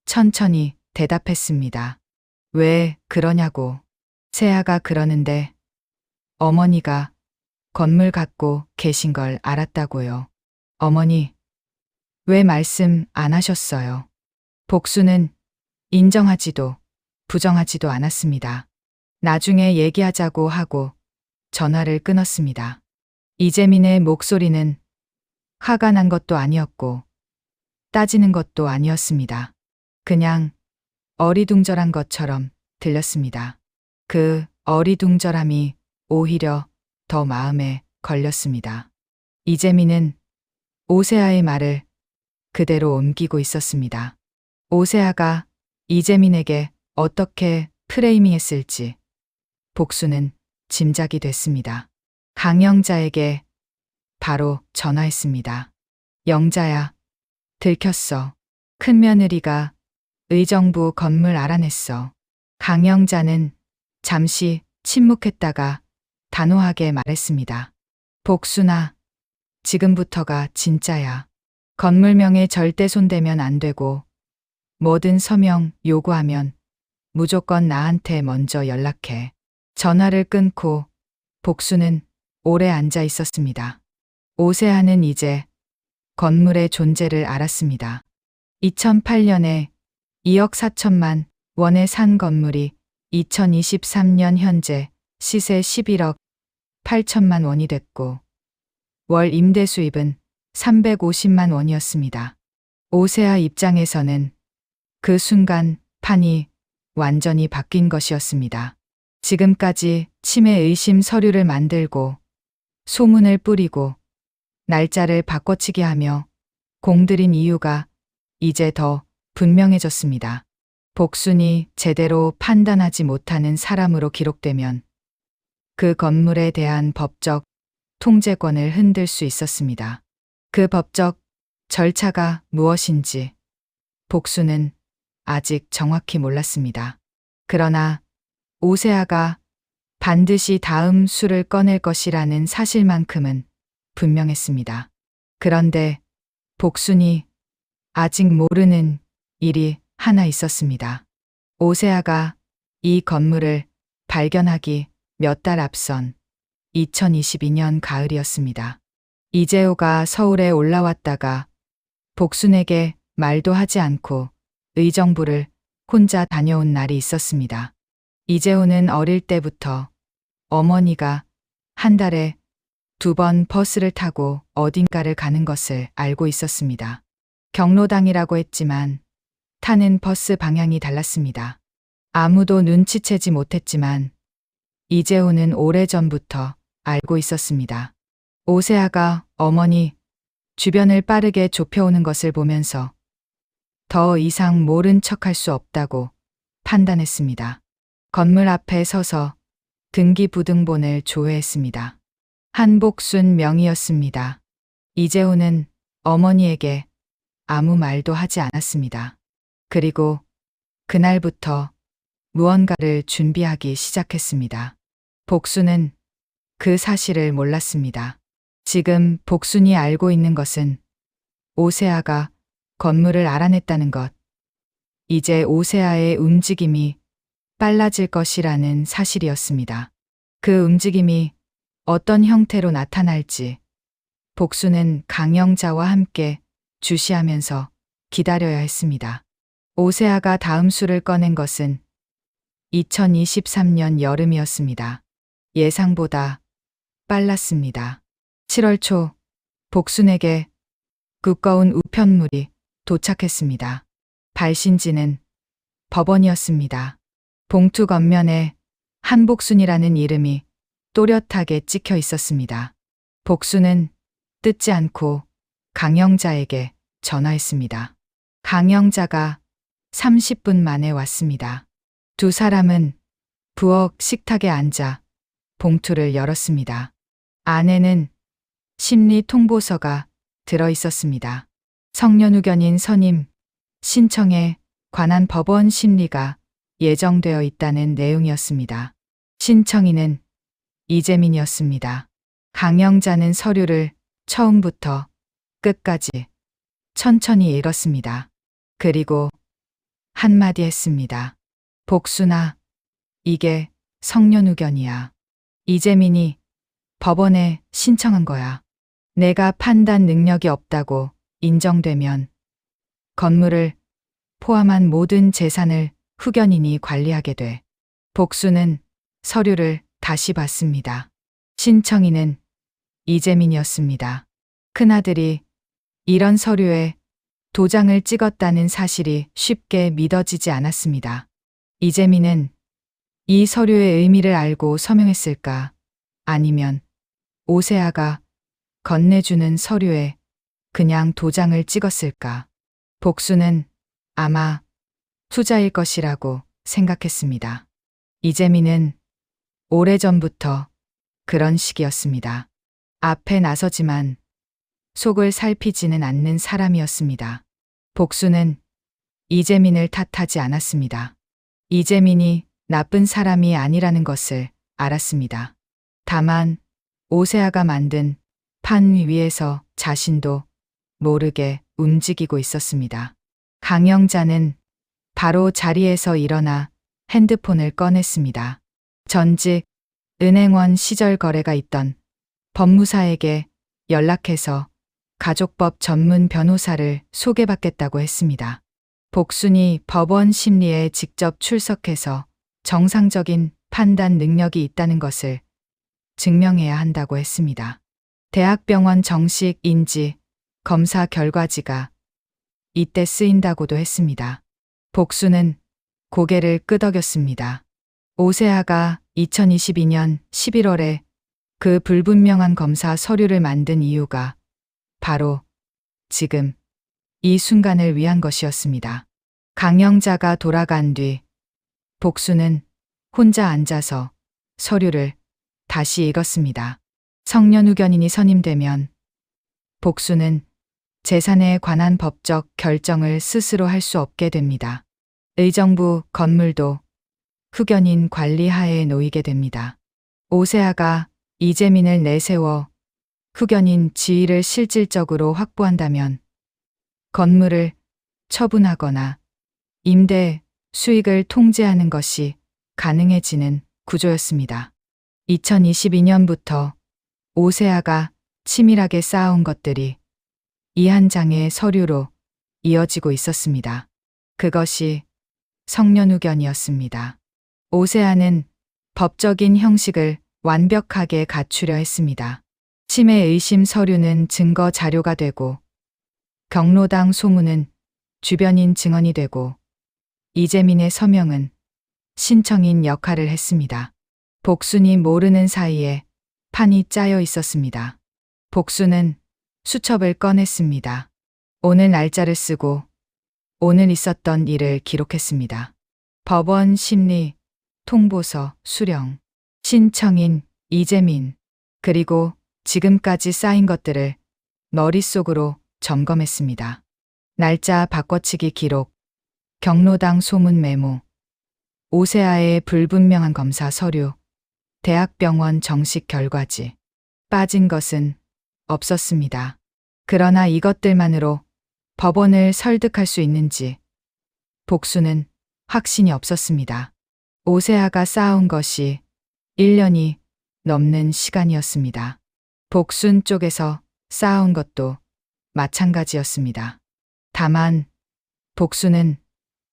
천천히 대답했습니다. 왜 그러냐고. 세아가 그러는데 어머니가 건물 갖고 계신 걸 알았다고요. 어머니, 왜 말씀 안 하셨어요? 복수는 인정하지도 부정하지도 않았습니다. 나중에 얘기하자고 하고 전화를 끊었습니다. 이재민의 목소리는 화가 난 것도 아니었고 따지는 것도 아니었습니다. 그냥 어리둥절한 것처럼 들렸습니다. 그 어리둥절함이 오히려 더 마음에 걸렸습니다. 이재민은 오세아의 말을 그대로 옮기고 있었습니다. 오세아가 이재민에게 어떻게 프레이밍했을지 복수는 짐작이 됐습니다. 강영자에게 바로 전화했습니다. 영자야, 들켰어. 큰며느리가 의정부 건물 알아냈어. 강영자는 잠시 침묵했다가 단호하게 말했습니다. 복순아, 지금부터가 진짜야. 건물명에 절대 손대면 안 되고 뭐든 서명 요구하면 무조건 나한테 먼저 연락해. 전화를 끊고 복수는 오래 앉아 있었습니다. 오세아는 이제 건물의 존재를 알았습니다. 2008년에 2억 4천만 원에 산 건물이 2023년 현재 시세 11억 8천만 원이 됐고 월 임대 수입은 350만 원이었습니다. 오세아 입장에서는 그 순간 판이 완전히 바뀐 것이었습니다. 지금까지 치매 의심 서류를 만들고 소문을 뿌리고 날짜를 바꿔치기 하며 공들인 이유가 이제 더 분명해졌습니다. 복순이 제대로 판단하지 못하는 사람으로 기록되면 그 건물에 대한 법적 통제권을 흔들 수 있었습니다. 그 법적 절차가 무엇인지 복수는 아직 정확히 몰랐습니다. 그러나 오세아가 반드시 다음 수를 꺼낼 것이라는 사실만큼은 분명했습니다. 그런데 복순이 아직 모르는 일이 하나 있었습니다. 오세아가 이 건물을 발견하기 몇 달 앞선 2022년 가을이었습니다. 이재호가 서울에 올라왔다가 복순에게 말도 하지 않고 의정부를 혼자 다녀온 날이 있었습니다. 이재호는 어릴 때부터 어머니가 한 달에 2번 버스를 타고 어딘가를 가는 것을 알고 있었습니다. 경로당이라고 했지만 타는 버스 방향이 달랐습니다. 아무도 눈치채지 못했지만 이재호는 오래전부터 알고 있었습니다. 오세아가 어머니 주변을 빠르게 좁혀오는 것을 보면서 더 이상 모른 척할 수 없다고 판단했습니다. 건물 앞에 서서 등기부등본을 조회했습니다. 한복순 명의였습니다. 이재호는 어머니에게 아무 말도 하지 않았습니다. 그리고 그날부터 무언가를 준비하기 시작했습니다. 복순은 그 사실을 몰랐습니다. 지금 복순이 알고 있는 것은 오세아가 건물을 알아냈다는 것, 이제 오세아의 움직임이 빨라질 것이라는 사실이었습니다. 그 움직임이 어떤 형태로 나타날지 복순은 강영자와 함께 주시하면서 기다려야 했습니다. 오세아가 다음 수를 꺼낸 것은 2023년 여름이었습니다. 예상보다 빨랐습니다. 7월 초 복순에게 두꺼운 우편물이 도착했습니다. 발신지는 법원이었습니다. 봉투 겉면에 한복순이라는 이름이 또렷하게 찍혀 있었습니다. 복순은 뜯지 않고 강영자에게 전화했습니다. 강영자가 30분 만에 왔습니다. 두 사람은 부엌 식탁에 앉아 봉투를 열었습니다. 안에는 심리 통보서가 들어 있었습니다. 성년후견인 선임 신청에 관한 법원 심리가 예정되어 있다는 내용이었습니다. 신청인은 이재민이었습니다. 강영자는 서류를 처음부터 끝까지 천천히 읽었습니다. 그리고 한마디 했습니다. 복순아, 이게 성년후견이야. 이재민이 법원에 신청한 거야. 내가 판단 능력이 없다고 인정되면 건물을 포함한 모든 재산을 후견인이 관리하게 돼. 복수는 서류를 다시 봤습니다. 신청인은 이재민이었습니다. 큰아들이 이런 서류에 도장을 찍었다는 사실이 쉽게 믿어지지 않았습니다. 이재민은 이 서류의 의미를 알고 서명했을까? 아니면 오세아가 건네주는 서류에 그냥 도장을 찍었을까? 복수는 아마 투자일 것이라고 생각했습니다. 이재민은 오래전부터 그런 식이었습니다. 앞에 나서지만 속을 살피지는 않는 사람이었습니다. 복수는 이재민을 탓하지 않았습니다. 이재민이 나쁜 사람이 아니라는 것을 알았습니다. 다만 오세아가 만든 판 위에서 자신도 모르게 움직이고 있었습니다. 강영자는 바로 자리에서 일어나 핸드폰을 꺼냈습니다. 전직 은행원 시절 거래가 있던 법무사에게 연락해서 가족법 전문 변호사를 소개받겠다고 했습니다. 복순이 법원 심리에 직접 출석해서 정상적인 판단 능력이 있다는 것을 증명해야 한다고 했습니다. 대학병원 정식 인지 검사 결과지가 이때 쓰인다고도 했습니다. 복수는 고개를 끄덕였습니다. 오세아가 2022년 11월에 그 불분명한 검사 서류를 만든 이유가 바로 지금 이 순간을 위한 것이었습니다. 강영자가 돌아간 뒤 복수는 혼자 앉아서 서류를 다시 읽었습니다. 성년후견인이 선임되면 복수는 재산에 관한 법적 결정을 스스로 할 수 없게 됩니다. 의정부 건물도 후견인 관리 하에 놓이게 됩니다. 오세아가 이재민을 내세워 후견인 지위를 실질적으로 확보한다면 건물을 처분하거나 임대 수익을 통제하는 것이 가능해지는 구조였습니다. 2022년부터 오세아가 치밀하게 쌓아온 것들이 이 한 장의 서류로 이어지고 있었습니다. 그것이 성년후견이었습니다. 오세아는 법적인 형식을 완벽하게 갖추려 했습니다. 치매 의심 서류는 증거 자료가 되고 경로당 소문은 주변인 증언이 되고 이재민의 서명은 신청인 역할을 했습니다. 복순이 모르는 사이에 판이 짜여 있었습니다. 복수는 수첩을 꺼냈습니다. 오늘 날짜를 쓰고 오늘 있었던 일을 기록했습니다. 법원 심리, 통보서 수령, 신청인 이재민, 그리고 지금까지 쌓인 것들을 머릿속으로 점검했습니다. 날짜 바꿔치기 기록, 경로당 소문 메모, 오세아의 불분명한 검사 서류, 대학병원 정식 결과지. 빠진 것은 없었습니다. 그러나 이것들만으로 법원을 설득할 수 있는지 복수는 확신이 없었습니다. 오세아가 쌓아온 것이 1년이 넘는 시간이었습니다. 복순 쪽에서 쌓아온 것도 마찬가지였습니다. 다만 복수는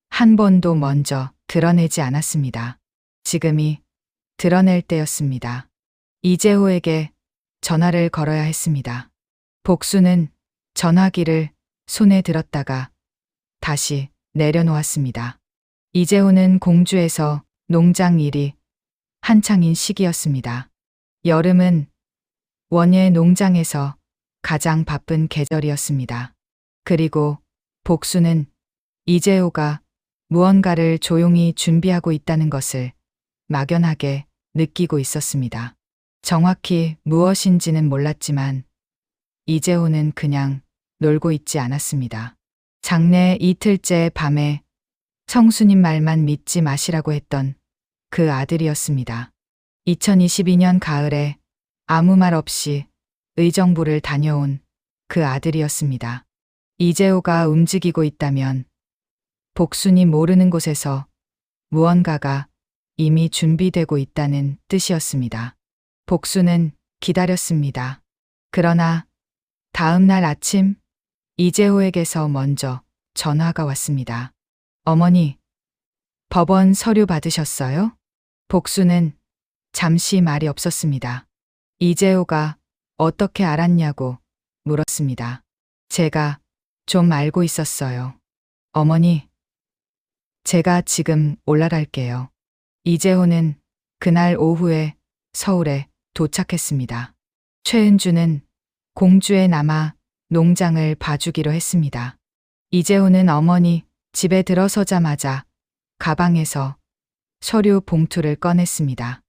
한 번도 먼저 드러내지 않았습니다. 지금이 드러낼 때였습니다. 이재호에게 전화를 걸어야 했습니다. 복수는 전화기를 손에 들었다가 다시 내려놓았습니다. 이재호는 공주에서 농장 일이 한창인 시기였습니다. 여름은 원예 농장에서 가장 바쁜 계절이었습니다. 그리고 복수는 이재호가 무언가를 조용히 준비하고 있다는 것을 막연하게 느끼고 있었습니다. 정확히 무엇인지는 몰랐지만 이재호는 그냥 놀고 있지 않았습니다. 장래 이틀째 밤에 성수님 말만 믿지 마시라고 했던 그 아들이었습니다. 2022년 가을에 아무 말 없이 의정부를 다녀온 그 아들이었습니다. 이재호가 움직이고 있다면 복순이 모르는 곳에서 무언가가 이미 준비되고 있다는 뜻이었습니다. 복수는 기다렸습니다. 그러나 다음 날 아침 이재호에게서 먼저 전화가 왔습니다. 어머니, 법원 서류 받으셨어요? 복수는 잠시 말이 없었습니다. 이재호가 어떻게 알았냐고 물었습니다. 제가 좀 알고 있었어요. 어머니, 제가 지금 올라갈게요. 이재호는 그날 오후에 서울에 도착했습니다. 최은주는 공주에 남아 농장을 봐주기로 했습니다. 이재호는 어머니 집에 들어서자마자 가방에서 서류 봉투를 꺼냈습니다.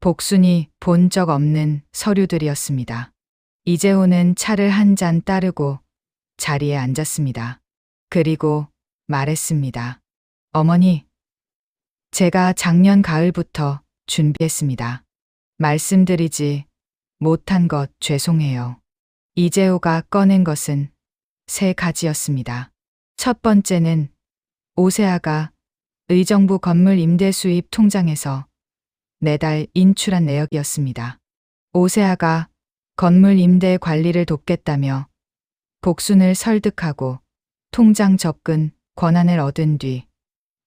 복순이 본 적 없는 서류들이었습니다. 이재호는 차를 한 잔 따르고 자리에 앉았습니다. 그리고 말했습니다. 어머니, 제가 작년 가을부터 준비했습니다. 말씀드리지 못한 것 죄송해요. 이재호가 꺼낸 것은 3가지였습니다. 첫 번째는 오세아가 의정부 건물 임대 수입 통장에서 매달 인출한 내역이었습니다. 오세아가 건물 임대 관리를 돕겠다며 복순을 설득하고 통장 접근 권한을 얻은 뒤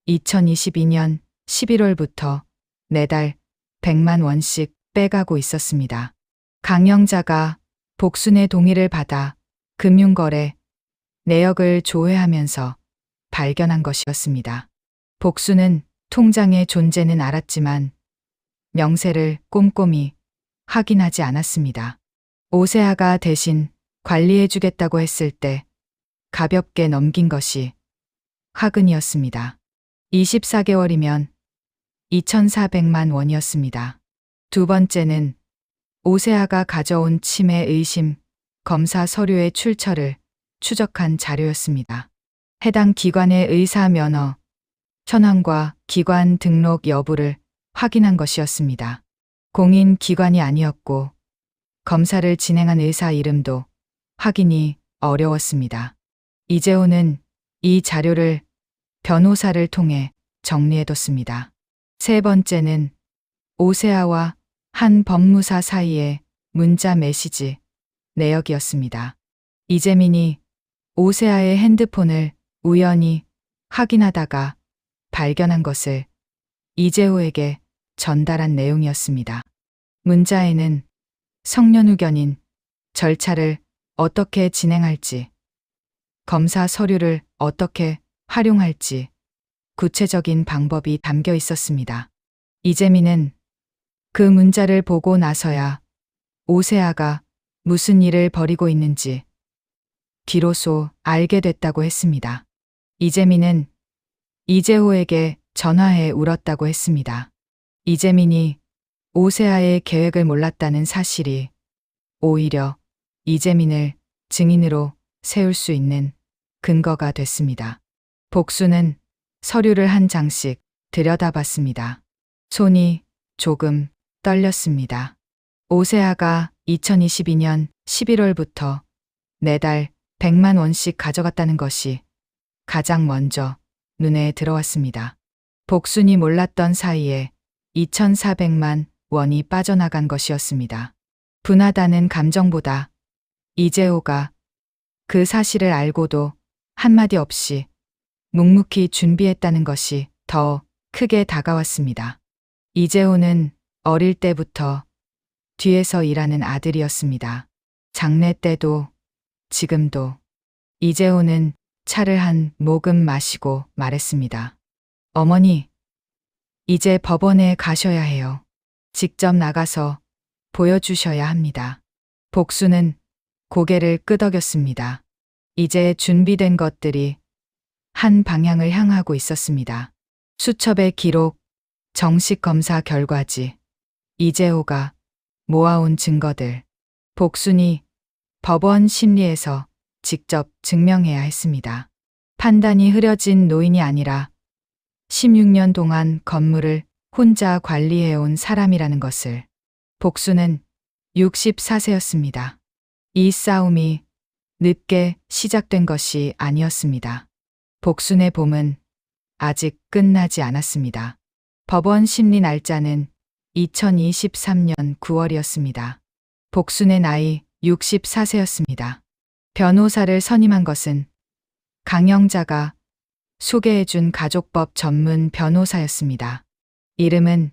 2022년 11월부터 매달 100만 원씩 빼가고 있었습니다. 강영자가 복순의 동의를 받아 금융거래 내역을 조회하면서 발견한 것이었습니다. 복순은 통장의 존재는 알았지만 명세를 꼼꼼히 확인하지 않았습니다. 오세아가 대신 관리해주겠다고 했을 때 가볍게 넘긴 것이 화근이었습니다. 24개월이면 2,400만 원이었습니다. 두 번째는 오세아가 가져온 치매 의심 검사 서류의 출처를 추적한 자료였습니다. 해당 기관의 의사 면허, 현황과 기관 등록 여부를 확인한 것이었습니다. 공인 기관이 아니었고 검사를 진행한 의사 이름도 확인이 어려웠습니다. 이재호는 이 자료를 변호사를 통해 정리해뒀습니다. 세 번째는 오세아와 한 법무사 사이의 문자 메시지 내역이었습니다. 이재민이 오세아의 핸드폰을 우연히 확인하다가 발견한 것을 이재호에게 전달한 내용이었습니다. 문자에는 성년후견인 절차를 어떻게 진행할지, 검사 서류를 어떻게 활용할지 구체적인 방법이 담겨 있었습니다. 이재민은 그 문자를 보고 나서야 오세아가 무슨 일을 벌이고 있는지 비로소 알게 됐다고 했습니다. 이재민은 이재호에게 전화해 울었다고 했습니다. 이재민이 오세아의 계획을 몰랐다는 사실이 오히려 이재민을 증인으로 세울 수 있는 근거가 됐습니다. 복수는 서류를 한 장씩 들여다봤습니다. 손이 조금 떨렸습니다. 오세아가 2022년 11월부터 매달 100만 원씩 가져갔다는 것이 가장 먼저 눈에 들어왔습니다. 복순이 몰랐던 사이에 2,400만 원이 빠져나간 것이었습니다. 분하다는 감정보다 이재호가 그 사실을 알고도 한마디 없이 묵묵히 준비했다는 것이 더 크게 다가왔습니다. 이재호는 어릴 때부터 뒤에서 일하는 아들이었습니다. 장래 때도 지금도 이재호는 차를 한 모금 마시고 말했습니다. 어머니, 이제 법원에 가셔야 해요. 직접 나가서 보여주셔야 합니다. 복수는 고개를 끄덕였습니다. 이제 준비된 것들이 한 방향을 향하고 있었습니다. 수첩의 기록, 정식 검사 결과지, 이재호가 모아온 증거들, 복순이 법원 심리에서 직접 증명해야 했습니다. 판단이 흐려진 노인이 아니라 16년 동안 건물을 혼자 관리해온 사람이라는 것을. 복수는 64세였습니다. 이 싸움이 늦게 시작된 것이 아니었습니다. 복순의 봄은 아직 끝나지 않았습니다. 법원 심리 날짜는 2023년 9월이었습니다. 복순의 나이 64세였습니다. 변호사를 선임한 것은 강영자가 소개해준 가족법 전문 변호사였습니다. 이름은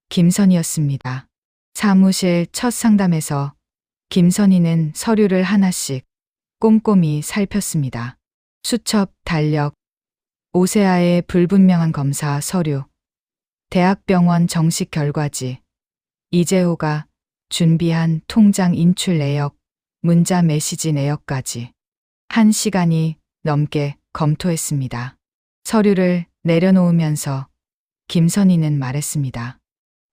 김선희였습니다. 사무실 첫 상담에서 김선희는 서류를 하나씩 꼼꼼히 살폈습니다. 수첩, 달력, 오세아의 불분명한 검사 서류, 대학병원 정식 결과지, 이재호가 준비한 통장 인출 내역, 문자 메시지 내역까지 1시간이 넘게 검토했습니다. 서류를 내려놓으면서 김선희는 말했습니다.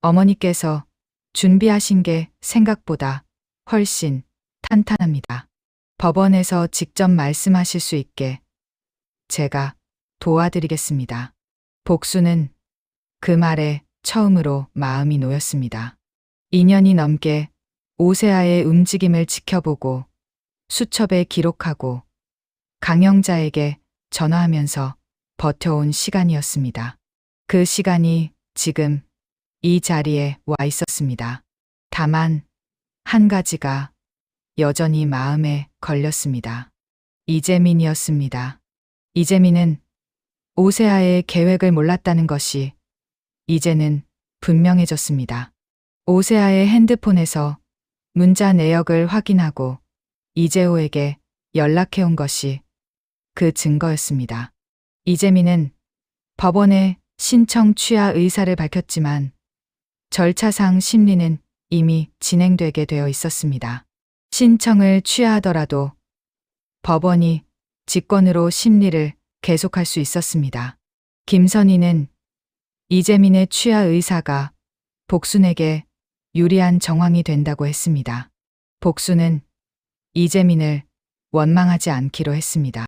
어머니께서 준비하신 게 생각보다 훨씬 탄탄합니다. 법원에서 직접 말씀하실 수 있게 제가 도와드리겠습니다. 복수는 그 말에 처음으로 마음이 놓였습니다. 2년이 넘게 오세아의 움직임을 지켜보고 수첩에 기록하고 강영자에게 전화하면서 버텨온 시간이었습니다. 그 시간이 지금 이 자리에 와 있었습니다. 다만 한 가지가 여전히 마음에 걸렸습니다. 이재민이었습니다. 이재민은 오세아의 계획을 몰랐다는 것이 이제는 분명해졌습니다. 오세아의 핸드폰에서 문자 내역을 확인하고 이재호에게 연락해온 것이 그 증거였습니다. 이재민은 법원에 신청 취하 의사를 밝혔지만 절차상 심리는 이미 진행되게 되어 있었습니다. 신청을 취하하더라도 법원이 직권으로 심리를 계속할 수 있었습니다. 김선희는 이재민의 취하 의사가 복순에게 유리한 정황이 된다고 했습니다. 복순은 이재민을 원망하지 않기로 했습니다.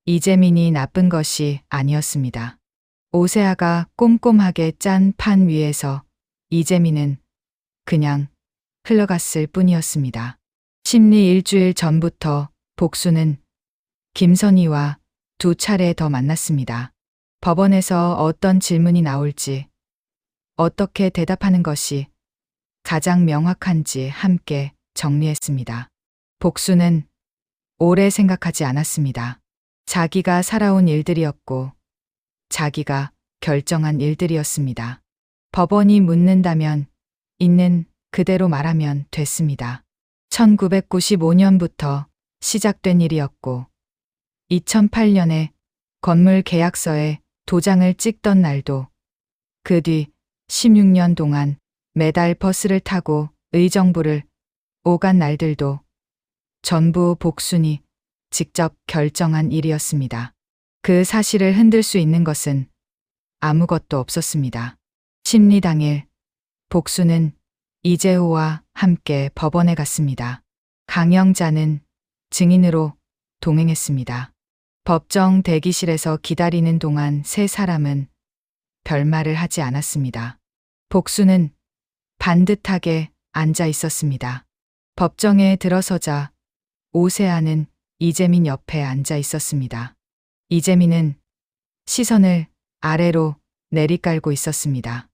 이재민이 나쁜 것이 아니었습니다. 오세아가 꼼꼼하게 짠 판 위에서 이재민은 그냥 흘러갔을 뿐이었습니다. 심리 일주일 전부터 복수는 김선희와 2차례 더 만났습니다. 법원에서 어떤 질문이 나올지, 어떻게 대답하는 것이 가장 명확한지 함께 정리했습니다. 복수는 오래 생각하지 않았습니다. 자기가 살아온 일들이었고, 자기가 결정한 일들이었습니다. 법원이 묻는다면 있는 그대로 말하면 됐습니다. 1995년부터 시작된 일이었고 2008년에 건물 계약서에 도장을 찍던 날도 그 뒤 16년 동안 매달 버스를 타고 의정부를 오간 날들도 전부 복순이 직접 결정한 일이었습니다. 그 사실을 흔들 수 있는 것은 아무것도 없었습니다. 심리 당일 복수는 이재호와 함께 법원에 갔습니다. 강영자는 증인으로 동행했습니다. 법정 대기실에서 기다리는 동안 세 사람은 별말을 하지 않았습니다. 복수는 반듯하게 앉아 있었습니다. 법정에 들어서자 오세아는 이재민 옆에 앉아 있었습니다. 이재민은 시선을 아래로 내리깔고 있었습니다.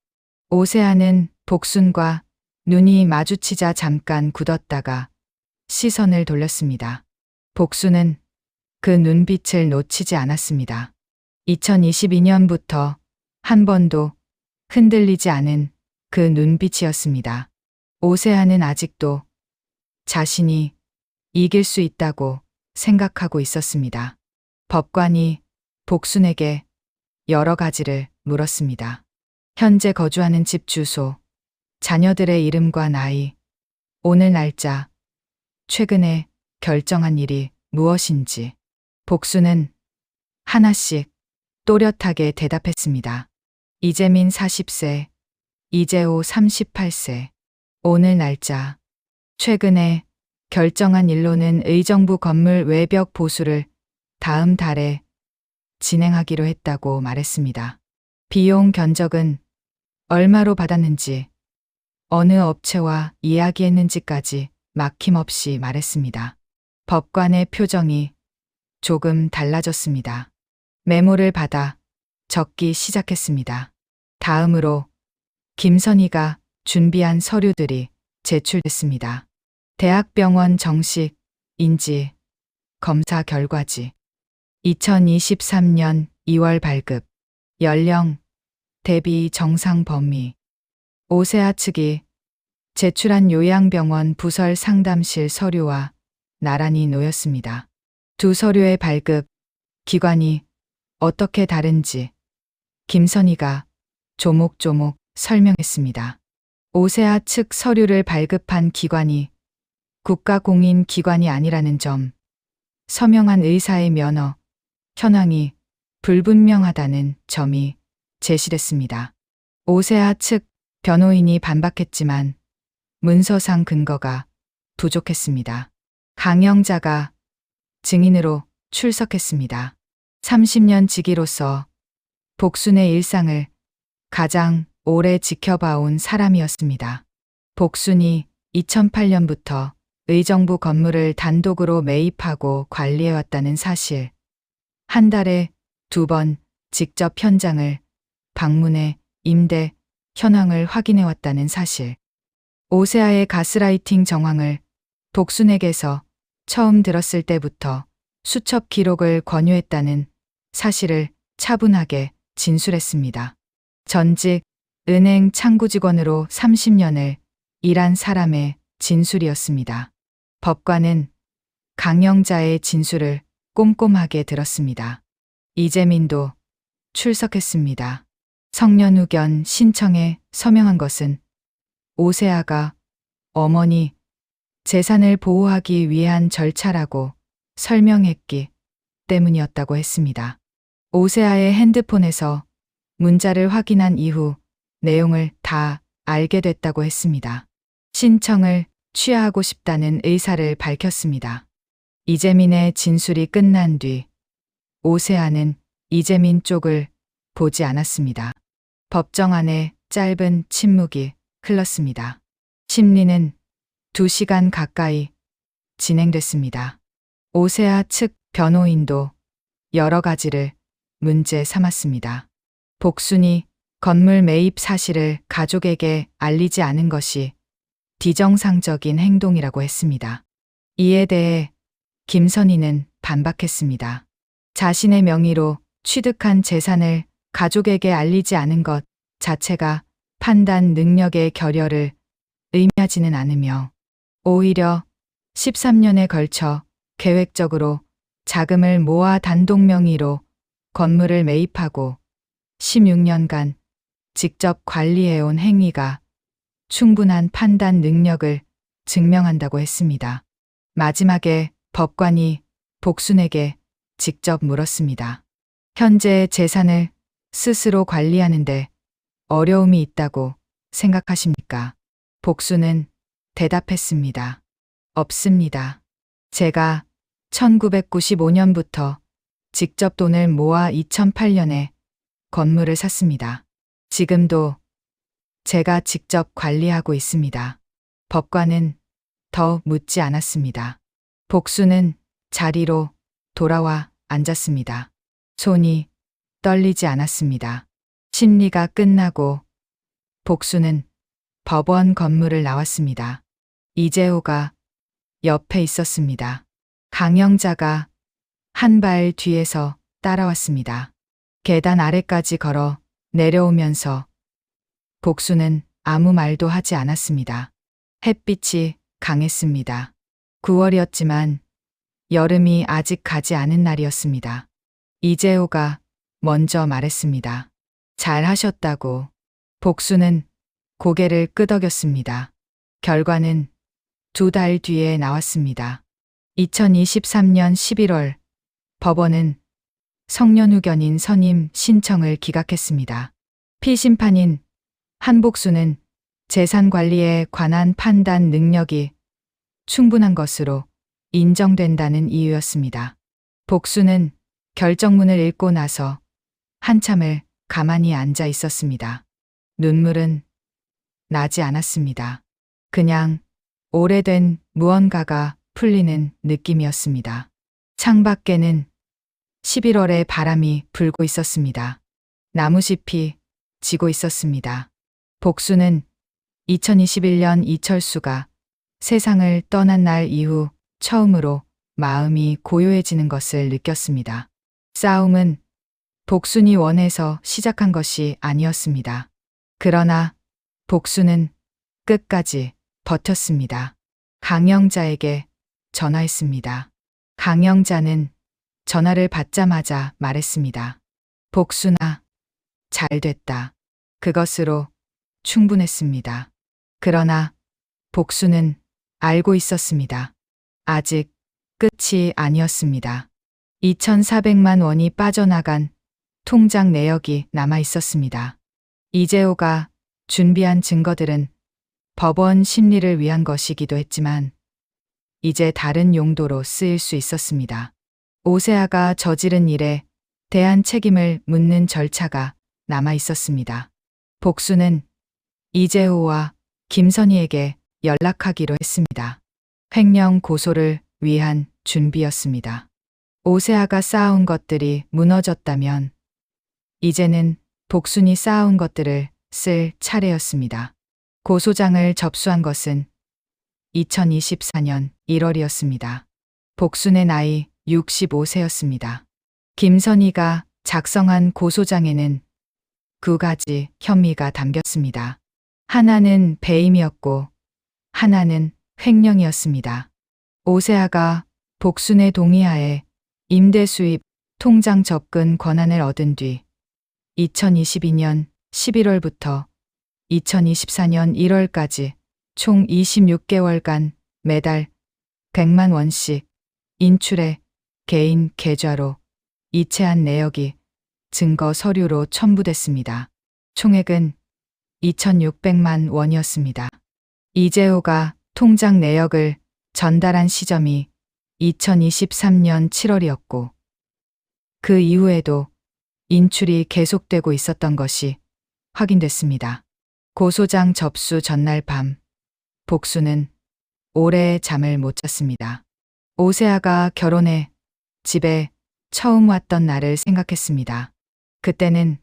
오세아는 복순과 눈이 마주치자 잠깐 굳었다가 시선을 돌렸습니다. 복순은 그 눈빛을 놓치지 않았습니다. 2022년부터 한 번도 흔들리지 않은 그 눈빛이었습니다. 오세아는 아직도 자신이 이길 수 있다고 생각하고 있었습니다. 법관이 복순에게 여러 가지를 물었습니다. 현재 거주하는 집 주소, 자녀들의 이름과 나이, 오늘 날짜, 최근에 결정한 일이 무엇인지. 복순은 하나씩 또렷하게 대답했습니다. 이재민 40세, 이재호 38세, 오늘 날짜, 최근에 결정한 일로는 의정부 건물 외벽 보수를 다음 달에 진행하기로 했다고 말했습니다. 비용 견적은 얼마로 받았는지, 어느 업체와 이야기했는지까지 막힘없이 말했습니다. 법관의 표정이 조금 달라졌습니다. 메모를 받아 적기 시작했습니다. 다음으로 김선희가 준비한 서류들이 제출됐습니다. 대학병원 정식 인지 검사 결과지, 2023년 2월 발급, 연령 대비 정상 범위, 오세아 측이 제출한 요양병원 부설 상담실 서류와 나란히 놓였습니다. 두 서류의 발급 기관이 어떻게 다른지 김선희가 조목조목 설명했습니다. 오세아 측 서류를 발급한 기관이 국가공인기관이 아니라는 점, 서명한 의사의 면허, 현황이 불분명하다는 점이 제시됐습니다. 오세아 측 변호인이 반박했지만 문서상 근거가 부족했습니다. 강영자가 증인으로 출석했습니다. 30년 지기로서 복순의 일상을 가장 오래 지켜봐온 사람이었습니다. 복순이 2008년부터 의정부 건물을 단독으로 매입하고 관리해왔다는 사실, 한 달에 2번 직접 현장을 방문해 임대 현황을 확인해왔다는 사실, 오세아의 가스라이팅 정황을 복순에게서 처음 들었을 때부터 수첩 기록을 권유했다는 사실을 차분하게 진술했습니다. 전직 은행 창구 직원으로 30년을 일한 사람의 진술이었습니다. 법관은 강영자의 진술을 꼼꼼하게 들었습니다. 이재민도 출석했습니다. 성년후견 신청에 서명한 것은 오세아가 어머니 재산을 보호하기 위한 절차라고 설명했기 때문이었다고 했습니다. 오세아의 핸드폰에서 문자를 확인한 이후 내용을 다 알게 됐다고 했습니다. 신청을 취하하고 싶다는 의사를 밝혔습니다. 이재민의 진술이 끝난 뒤 오세아는 이재민 쪽을 보지 않았습니다. 법정 안에 짧은 침묵이 흘렀습니다. 심리는 2시간 가까이 진행됐습니다. 오세아 측 변호인도 여러 가지를 문제 삼았습니다. 복순이 건물 매입 사실을 가족에게 알리지 않은 것이 비정상적인 행동이라고 했습니다. 이에 대해 김선희는 반박했습니다. 자신의 명의로 취득한 재산을 가족에게 알리지 않은 것 자체가 판단 능력의 결여를 의미하지는 않으며 오히려 13년에 걸쳐 계획적으로 자금을 모아 단독 명의로 건물을 매입하고 16년간 직접 관리해온 행위가 충분한 판단 능력을 증명한다고 했습니다. 마지막에 법관이 복순에게 직접 물었습니다. 현재 재산을 스스로 관리하는데 어려움이 있다고 생각하십니까? 복순은 대답했습니다. 없습니다. 제가 1995년부터 직접 돈을 모아 2008년에 건물을 샀습니다. 지금도 제가 직접 관리하고 있습니다. 법관은 더 묻지 않았습니다. 복순은 자리로 돌아와 앉았습니다. 손이 떨리지 않았습니다. 심리가 끝나고 복순은 법원 건물을 나왔습니다. 이재호가 옆에 있었습니다. 강영자가 한 발 뒤에서 따라왔습니다. 계단 아래까지 걸어 내려오면서 복순은 아무 말도 하지 않았습니다. 햇빛이 강했습니다. 9월이었지만 여름이 아직 가지 않은 날이었습니다. 이재호가 먼저 말했습니다. 잘 하셨다고. 복수는 고개를 끄덕였습니다. 결과는 2달 뒤에 나왔습니다. 2023년 11월 법원은 성년후견인 선임 신청을 기각했습니다. 피심판인 한복수는 재산 관리에 관한 판단 능력이 충분한 것으로 인정된다는 이유였습니다. 복수는 결정문을 읽고 나서 한참을 가만히 앉아 있었습니다. 눈물은 나지 않았습니다. 그냥 오래된 무언가가 풀리는 느낌이었습니다. 창밖에는 11월의 바람이 불고 있었습니다. 나무잎이 지고 있었습니다. 복수는 2021년 이철수가 세상을 떠난 날 이후 처음으로 마음이 고요해지는 것을 느꼈습니다. 싸움은 복순이 원해서 시작한 것이 아니었습니다. 그러나 복수는 끝까지 버텼습니다. 강영자에게 전화했습니다. 강영자는 전화를 받자마자 말했습니다. 복순아, 잘 됐다. 그것으로 충분했습니다. 그러나 복수는 알고 있었습니다. 아직 끝이 아니었습니다. 2,400만 원이 빠져나간 통장 내역이 남아 있었습니다. 이재호가 준비한 증거들은 법원 심리를 위한 것이기도 했지만 이제 다른 용도로 쓰일 수 있었습니다. 오세아가 저지른 일에 대한 책임을 묻는 절차가 남아 있었습니다. 복수는 이재호와 김선희에게 연락하기로 했습니다. 횡령 고소를 위한 준비였습니다. 오세아가 쌓아온 것들이 무너졌다면 이제는 복순이 쌓아온 것들을 쓸 차례였습니다. 고소장을 접수한 것은 2024년 1월이었습니다. 복순의 나이 65세였습니다. 김선희가 작성한 고소장에는 2가지 혐의가 담겼습니다. 하나는 배임이었고 하나는 횡령이었습니다. 오세아가 복순의 동의하에 임대 수입 통장 접근 권한을 얻은 뒤 2022년 11월부터 2024년 1월까지 총 26개월간 매달 100만 원씩 인출해 개인 계좌로 이체한 내역이 증거 서류로 첨부됐습니다. 총액은 2,600만 원이었습니다. 이재호가 통장 내역을 전달한 시점이 2023년 7월이었고 그 이후에도 인출이 계속되고 있었던 것이 확인됐습니다. 고소장 접수 전날 밤 복수는 오래 잠을 못 잤습니다. 오세아가 결혼해 집에 처음 왔던 날을 생각했습니다. 그때는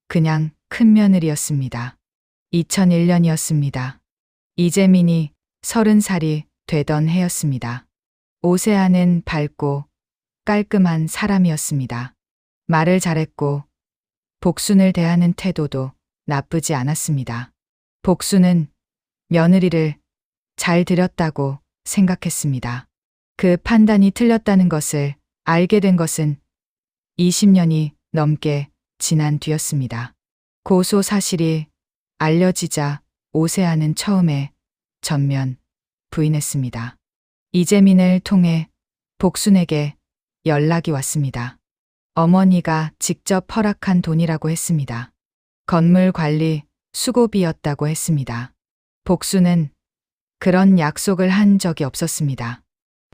그냥 큰 며느리였습니다. 2001년이었습니다. 이재민이 30살이 되던 해였습니다. 오세아는 밝고 깔끔한 사람이었습니다. 말을 잘했고 복순을 대하는 태도도 나쁘지 않았습니다. 복순은 며느리를 잘 들였다고 생각했습니다. 그 판단이 틀렸다는 것을 알게 된 것은 20년이 넘게 지난 뒤였습니다. 고소 사실이 알려지자 오세아는 처음에 전면 부인했습니다. 이재민을 통해 복순에게 연락이 왔습니다. 어머니가 직접 허락한 돈이라고 했습니다. 건물 관리 수고비였다고 했습니다. 복순은 그런 약속을 한 적이 없었습니다.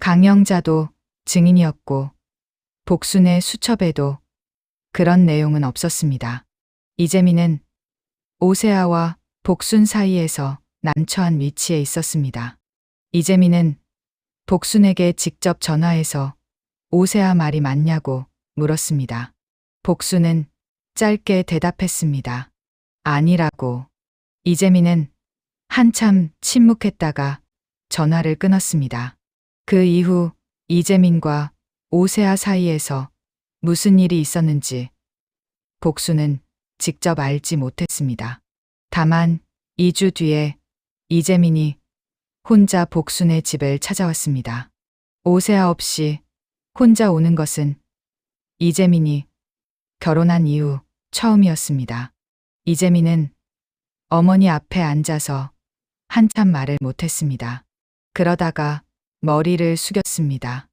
강영자도 증인이었고 복순의 수첩에도 그런 내용은 없었습니다. 이재민은 오세아와 복순 사이에서 난처한 위치에 있었습니다. 이재민은 복순에게 직접 전화해서 오세아 말이 맞냐고 물었습니다. 복순은 짧게 대답했습니다. 아니라고. 이재민은 한참 침묵했다가 전화를 끊었습니다. 그 이후 이재민과 오세아 사이에서 무슨 일이 있었는지 복순은 직접 알지 못했습니다. 다만 2주 뒤에 이재민이 혼자 복순의 집을 찾아왔습니다. 오세아 없이 혼자 오는 것은 이재민이 결혼한 이후 처음이었습니다. 이재민은 어머니 앞에 앉아서 한참 말을 못했습니다. 그러다가 머리를 숙였습니다.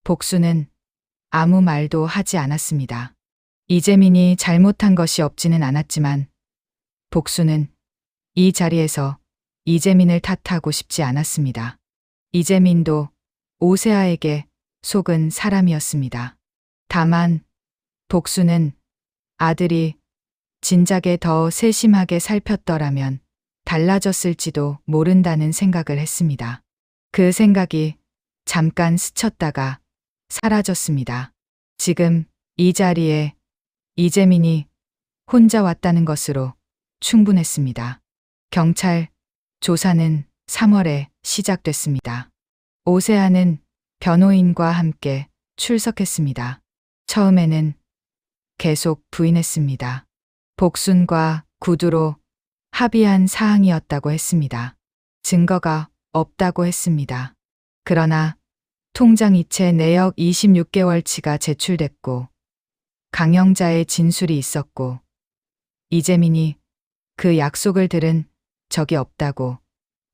복수는 아무 말도 하지 않았습니다. 이재민이 잘못한 것이 없지는 않았지만 복수는 이 자리에서 이재민을 탓하고 싶지 않았습니다. 이재민도 오세아에게 속은 사람이었습니다. 다만 복수는 아들이 진작에 더 세심하게 살폈더라면 달라졌을지도 모른다는 생각을 했습니다. 그 생각이 잠깐 스쳤다가 사라졌습니다. 지금 이 자리에 이재민이 혼자 왔다는 것으로 충분했습니다. 경찰 조사는 3월에 시작됐습니다. 오세아는 변호인과 함께 출석했습니다. 처음에는 계속 부인했습니다. 복순과 구두로 합의한 사항이었다고 했습니다. 증거가 없다고 했습니다. 그러나 통장 이체 내역 26개월치가 제출됐고 강영자의 진술이 있었고 이재민이 그 약속을 들은 적이 없다고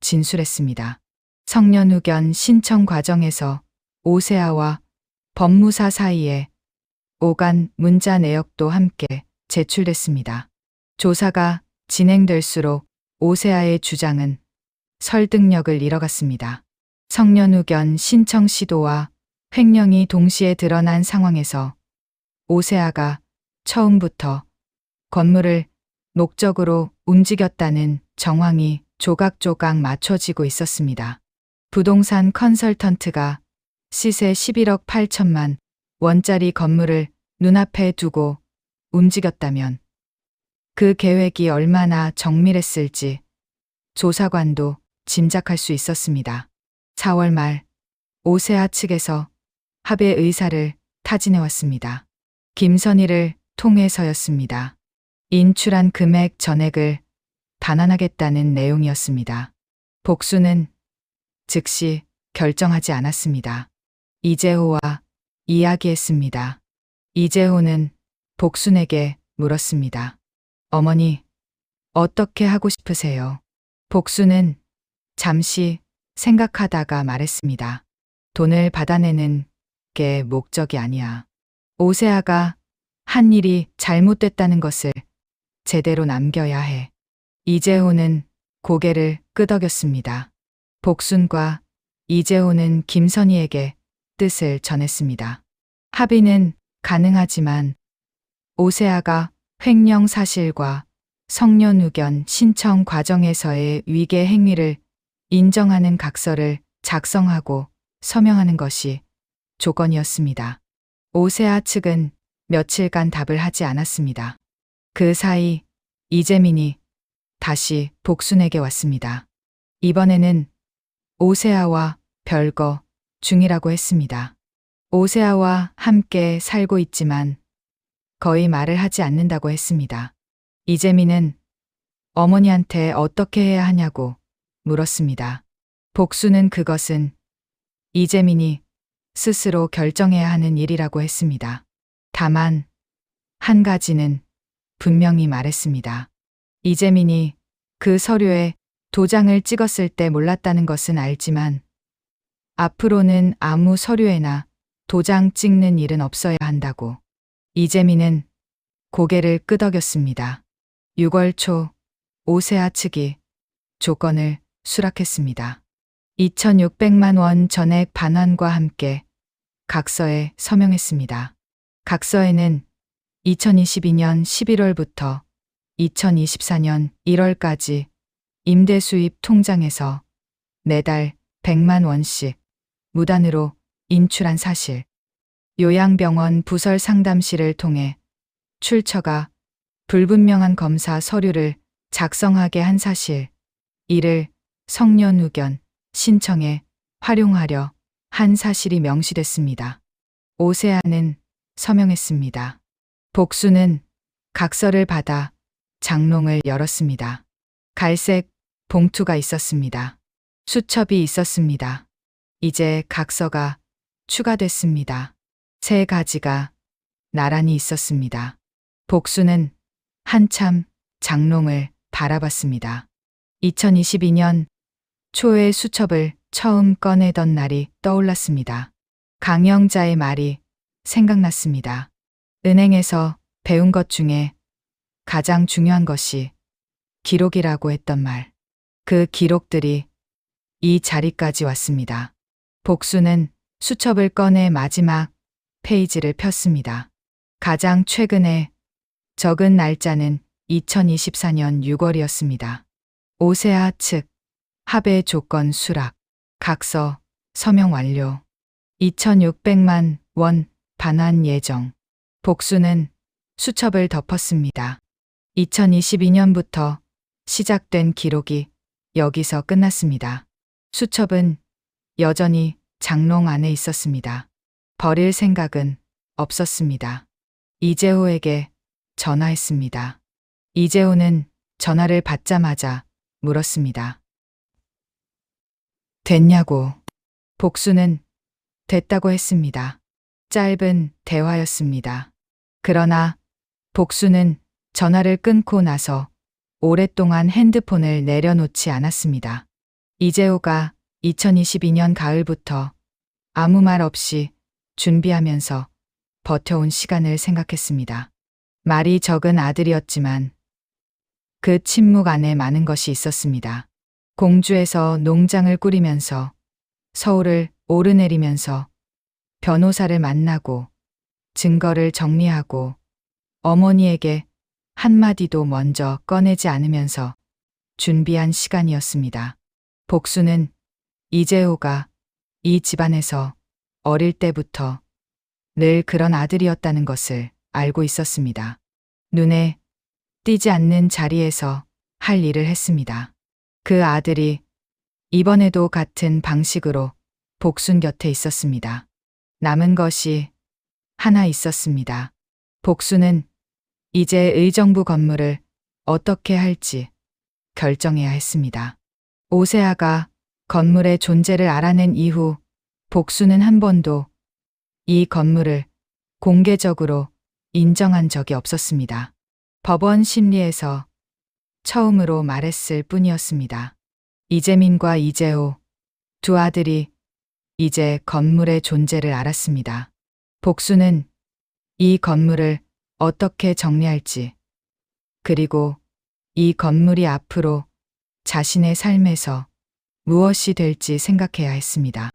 진술했습니다. 성년후견 신청 과정에서 오세아와 법무사 사이에 오간 문자 내역도 함께 제출됐습니다. 조사가 진행될수록 오세아의 주장은 설득력을 잃어갔습니다. 성년후견 신청 시도와 횡령이 동시에 드러난 상황에서 오세아가 처음부터 건물을 목적으로 움직였다는 정황이 조각조각 맞춰지고 있었습니다. 부동산 컨설턴트가 시세 11억 8천만 원짜리 건물을 눈앞에 두고 움직였다면 그 계획이 얼마나 정밀했을지 조사관도 짐작할 수 있었습니다. 4월 말 오세아 측에서 합의 의사를 타진해왔습니다. 김선희를 통해서였습니다. 인출한 금액 전액을 반환하겠다는 내용이었습니다. 복수는 즉시 결정하지 않았습니다. 이재호와 이야기했습니다. 이재호는 복순에게 물었습니다. 어머니, 어떻게 하고 싶으세요? 복수는 잠시 생각하다가 말했습니다. 돈을 받아내는 게 목적이 아니야. 오세아가 한 일이 잘못됐다는 것을 제대로 남겨야 해. 이재호는 고개를 끄덕였습니다. 복순과 이재호는 김선희에게 뜻을 전했습니다. 합의는 가능하지만 오세아가 횡령 사실과 성년후견 신청 과정에서의 위계 행위를 인정하는 각서를 작성하고 서명하는 것이 조건이었습니다. 오세아 측은 며칠간 답을 하지 않았습니다. 그 사이 이재민이 다시 복순에게 왔습니다. 이번에는 오세아와 별거 중이라고 했습니다. 오세아와 함께 살고 있지만 거의 말을 하지 않는다고 했습니다. 이재민은 어머니한테 어떻게 해야 하냐고 물었습니다. 복수는 그것은 이재민이 스스로 결정해야 하는 일이라고 했습니다. 다만 한 가지는 분명히 말했습니다. 이재민이 그 서류에 도장을 찍었을 때 몰랐다는 것은 알지만 앞으로는 아무 서류에나 도장 찍는 일은 없어야 한다고. 이재민은 고개를 끄덕였습니다. 6월 초 오세아 측이 조건을 수락했습니다. 2,600만 원 전액 반환과 함께 각서에 서명했습니다. 각서에는 2022년 11월부터 2024년 1월까지 임대 수입 통장에서 매달 100만 원씩 무단으로 인출한 사실, 요양병원 부설 상담실을 통해 출처가 불분명한 검사 서류를 작성하게 한 사실, 이를 성년후견 신청에 활용하려 한 사실이 명시됐습니다. 오세아는 서명했습니다. 복수는 각서를 받아 장롱을 열었습니다. 갈색 봉투가 있었습니다. 수첩이 있었습니다. 이제 각서가 추가됐습니다. 세 가지가 나란히 있었습니다. 복수는 한참 장롱을 바라봤습니다. 2022년 초에 수첩을 처음 꺼내던 날이 떠올랐습니다. 강영자의 말이 생각났습니다. 은행에서 배운 것 중에 가장 중요한 것이 기록이라고 했던 말. 그 기록들이 이 자리까지 왔습니다. 복수는 수첩을 꺼내 마지막 페이지를 폈습니다. 가장 최근에 적은 날짜는 2024년 6월이었습니다. 오세아 측 합의 조건 수락, 각서 서명 완료, 2,600만 원 반환 예정. 복수는 수첩을 덮었습니다. 2022년부터 시작된 기록이 여기서 끝났습니다. 수첩은 여전히 장롱 안에 있었습니다. 버릴 생각은 없었습니다. 이재호에게 전화했습니다. 이재호는 전화를 받자마자 물었습니다. 됐냐고. 복수는 됐다고 했습니다. 짧은 대화였습니다. 그러나 복수는 전화를 끊고 나서 오랫동안 핸드폰을 내려놓지 않았습니다. 이재호가 2022년 가을부터 아무 말 없이 준비하면서 버텨온 시간을 생각했습니다. 말이 적은 아들이었지만 그 침묵 안에 많은 것이 있었습니다. 공주에서 농장을 꾸리면서 서울을 오르내리면서 변호사를 만나고 증거를 정리하고 어머니에게 한마디도 먼저 꺼내지 않으면서 준비한 시간이었습니다. 복수는 이재호가 이 집안에서 어릴 때부터 늘 그런 아들이었다는 것을 알고 있었습니다. 눈에 띄지 않는 자리에서 할 일을 했습니다. 그 아들이 이번에도 같은 방식으로 복순 곁에 있었습니다. 남은 것이 하나 있었습니다. 복수는 이제 의정부 건물을 어떻게 할지 결정해야 했습니다. 오세아가 건물의 존재를 알아낸 이후 복수는 한 번도 이 건물을 공개적으로 인정한 적이 없었습니다. 법원 심리에서 처음으로 말했을 뿐이었습니다. 이재민과 이재호 두 아들이 이제 건물의 존재를 알았습니다. 복수는 이 건물을 어떻게 정리할지, 그리고 이 건물이 앞으로 자신의 삶에서 무엇이 될지 생각해야 했습니다.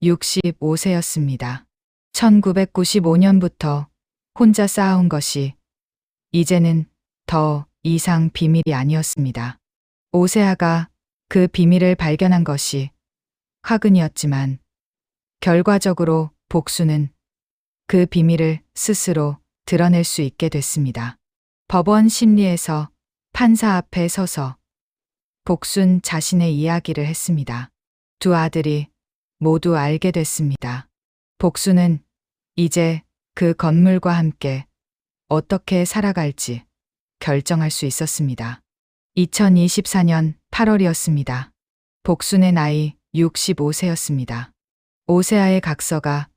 65세였습니다. 1995년부터 혼자 쌓아온 것이 이제는 더 이상 비밀이 아니었습니다. 오세아가 그 비밀을 발견한 것이 화근이었지만 결과적으로 복수는 그 비밀을 스스로 드러낼 수 있게 됐습니다. 법원 심리에서 판사 앞에 서서 복순 자신의 이야기를 했습니다. 두 아들이 모두 알게 됐습니다. 복수는 이제 그 건물과 함께 어떻게 살아갈지 결정할 수 있었습니다. 2024년 8월이었습니다. 복순의 나이 65세였습니다. 오세아의 각서가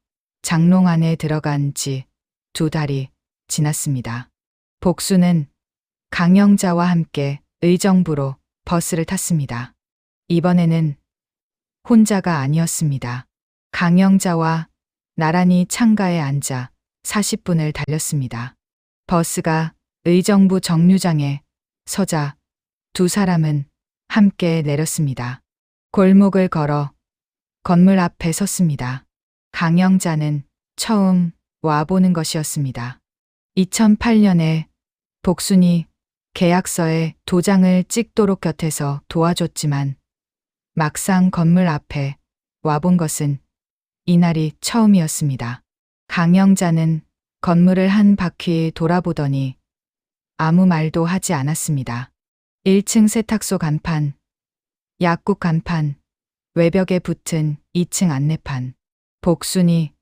장롱 안에 들어간 지 2달이 지났습니다. 복수는 강영자와 함께 의정부로 버스를 탔습니다. 이번에는 혼자가 아니었습니다. 강영자와 나란히 창가에 앉아 40분을 달렸습니다. 버스가 의정부 정류장에 서자 두 사람은 함께 내렸습니다. 골목을 걸어 건물 앞에 섰습니다. 강영자는 처음 와보는 것이었습니다. 2008년에 복순이 계약서에 도장을 찍도록 곁에서 도와줬지만 막상 건물 앞에 와본 것은 이날이 처음이었습니다. 강영자는 건물을 한 바퀴 돌아보더니 아무 말도 하지 않았습니다. 1층 세탁소 간판, 약국 간판, 외벽에 붙은 2층 안내판. 복순이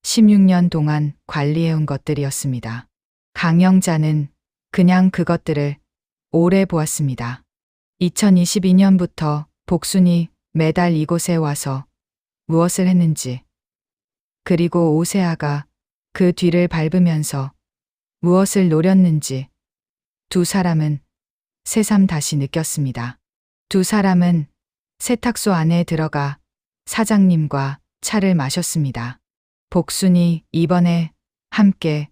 16년 동안 관리해온 것들이었습니다. 강영자는 그냥 그것들을 오래 보았습니다. 2022년부터 복순이 매달 이곳에 와서 무엇을 했는지, 그리고 오세아가 그 뒤를 밟으면서 무엇을 노렸는지 두 사람은 새삼 다시 느꼈습니다. 두 사람은 세탁소 안에 들어가 사장님과 차를 마셨습니다. 복순이 이번에 함께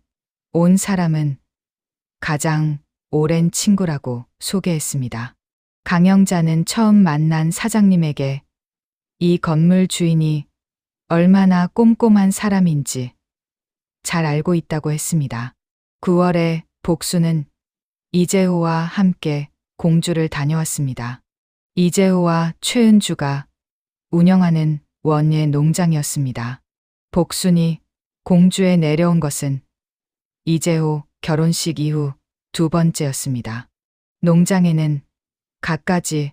온 사람은 가장 오랜 친구라고 소개했습니다. 강영자는 처음 만난 사장님에게 이 건물 주인이 얼마나 꼼꼼한 사람인지 잘 알고 있다고 했습니다. 9월에 복순은 이재호와 함께 공주를 다녀왔습니다. 이재호와 최은주가 운영하는 원예 농장이었습니다. 복순이 공주에 내려온 것은 이재호 결혼식 이후 두 번째였습니다. 농장에는 갖가지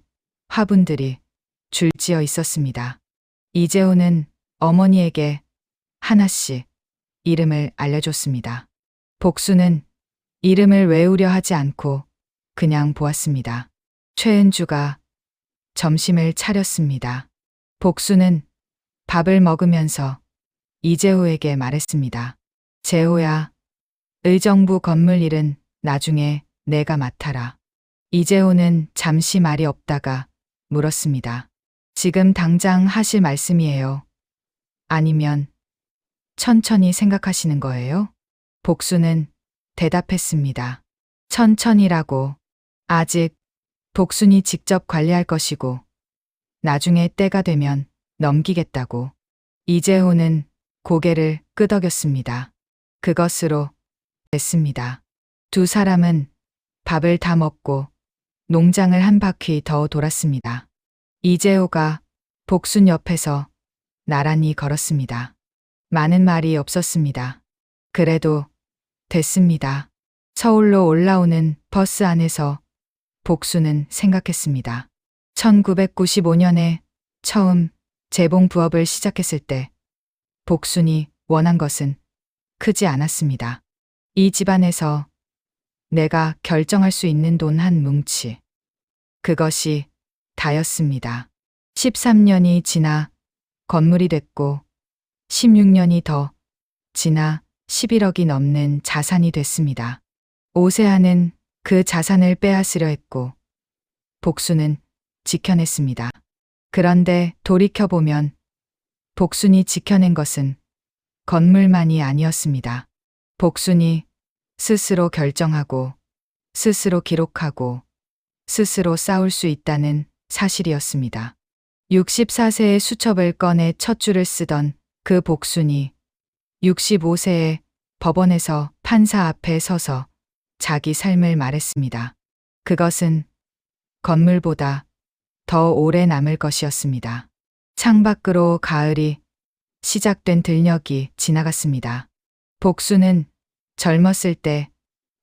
화분들이 줄지어 있었습니다. 이재호는 어머니에게 하나씩 이름을 알려줬습니다. 복순은 이름을 외우려 하지 않고 그냥 보았습니다. 최은주가 점심을 차렸습니다. 복순은 밥을 먹으면서 이재호에게 말했습니다. 재호야, 의정부 건물 일은 나중에 내가 맡아라. 이재호는 잠시 말이 없다가 물었습니다. 지금 당장 하실 말씀이에요? 아니면 천천히 생각하시는 거예요? 복순은 대답했습니다. 천천히라고. 아직 복순이 직접 관리할 것이고 나중에 때가 되면 넘기겠다고. 이재호는 고개를 끄덕였습니다. 그것으로 됐습니다. 두 사람은 밥을 다 먹고 농장을 한 바퀴 더 돌았습니다. 이재호가 복순 옆에서 나란히 걸었습니다. 많은 말이 없었습니다. 그래도 됐습니다. 서울로 올라오는 버스 안에서 복순은 생각했습니다. 1995년에 처음 재봉 부업을 시작했을 때 복순이 원한 것은 크지 않았습니다. 이 집안에서 내가 결정할 수 있는 돈 한 뭉치. 그것이 다였습니다. 13년이 지나 건물이 됐고 16년이 더 지나 11억이 넘는 자산이 됐습니다. 오세아는 그 자산을 빼앗으려 했고 복순은 지켜냈습니다. 그런데 돌이켜보면 복순이 지켜낸 것은 건물만이 아니었습니다. 복순이 스스로 결정하고 스스로 기록하고 스스로 싸울 수 있다는 사실이었습니다. 64세의 수첩을 꺼내 첫 줄을 쓰던 그 복순이 65세에 법원에서 판사 앞에 서서 자기 삶을 말했습니다. 그것은 건물보다 더 오래 남을 것이었습니다. 창밖으로 가을이 시작된 들녘이 지나갔습니다. 복순은 젊었을 때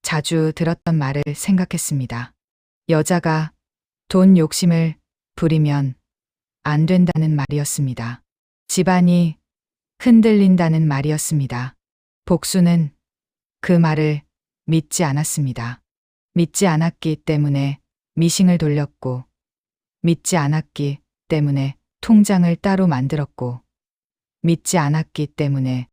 자주 들었던 말을 생각했습니다. 여자가 돈 욕심을 부리면 안 된다는 말이었습니다. 집안이 흔들린다는 말이었습니다. 복순은 그 말을 믿지 않았습니다. 믿지 않았기 때문에 미싱을 돌렸고, 믿지 않았기 때문에 통장을 따로 만들었고, 믿지 않았기 때문에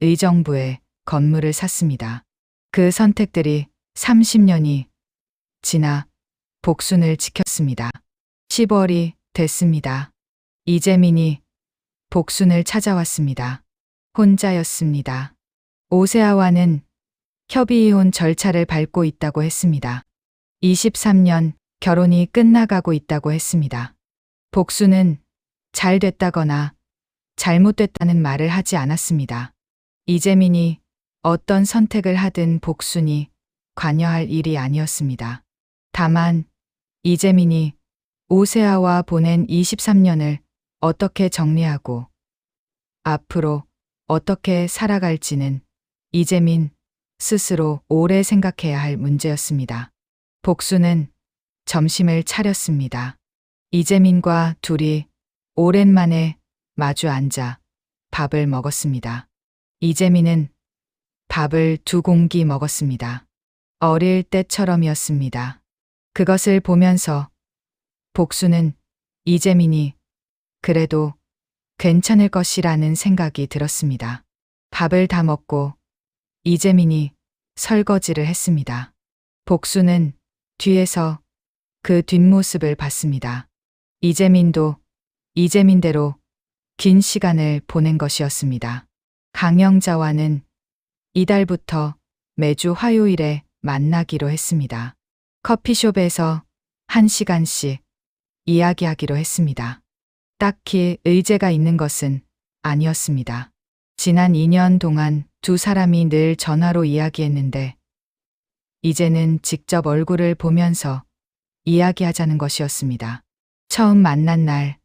의정부에 건물을 샀습니다. 그 선택들이 30년이 지나 복순을 지켰습니다. 10월이 됐습니다. 이재민이 복순을 찾아왔습니다. 혼자였습니다. 오세아와는 협의이혼 절차를 밟고 있다고 했습니다. 23년 결혼이 끝나가고 있다고 했습니다. 복순은 잘 됐다거나 잘못됐다는 말을 하지 않았습니다. 이재민이 어떤 선택을 하든 복순이 관여할 일이 아니었습니다. 다만 이재민이 오세아와 보낸 23년을 어떻게 정리하고 앞으로 어떻게 살아갈지는 이재민 스스로 오래 생각해야 할 문제였습니다. 복순은 점심을 차렸습니다. 이재민과 둘이 오랜만에 마주 앉아 밥을 먹었습니다. 이재민은 밥을 2공기 먹었습니다. 어릴 때처럼이었습니다. 그것을 보면서 복순은 이재민이 그래도 괜찮을 것이라는 생각이 들었습니다. 밥을 다 먹고 이재민이 설거지를 했습니다. 복수는 뒤에서 그 뒷모습을 봤습니다. 이재민도 이재민대로 긴 시간을 보낸 것이었습니다. 강영자와는 이달부터 매주 화요일에 만나기로 했습니다. 커피숍에서 1시간씩 이야기하기로 했습니다. 딱히 의제가 있는 것은 아니었습니다. 지난 2년 동안 두 사람이 늘 전화로 이야기했는데 이제는 직접 얼굴을 보면서 이야기하자는 것이었습니다. 처음 만난 날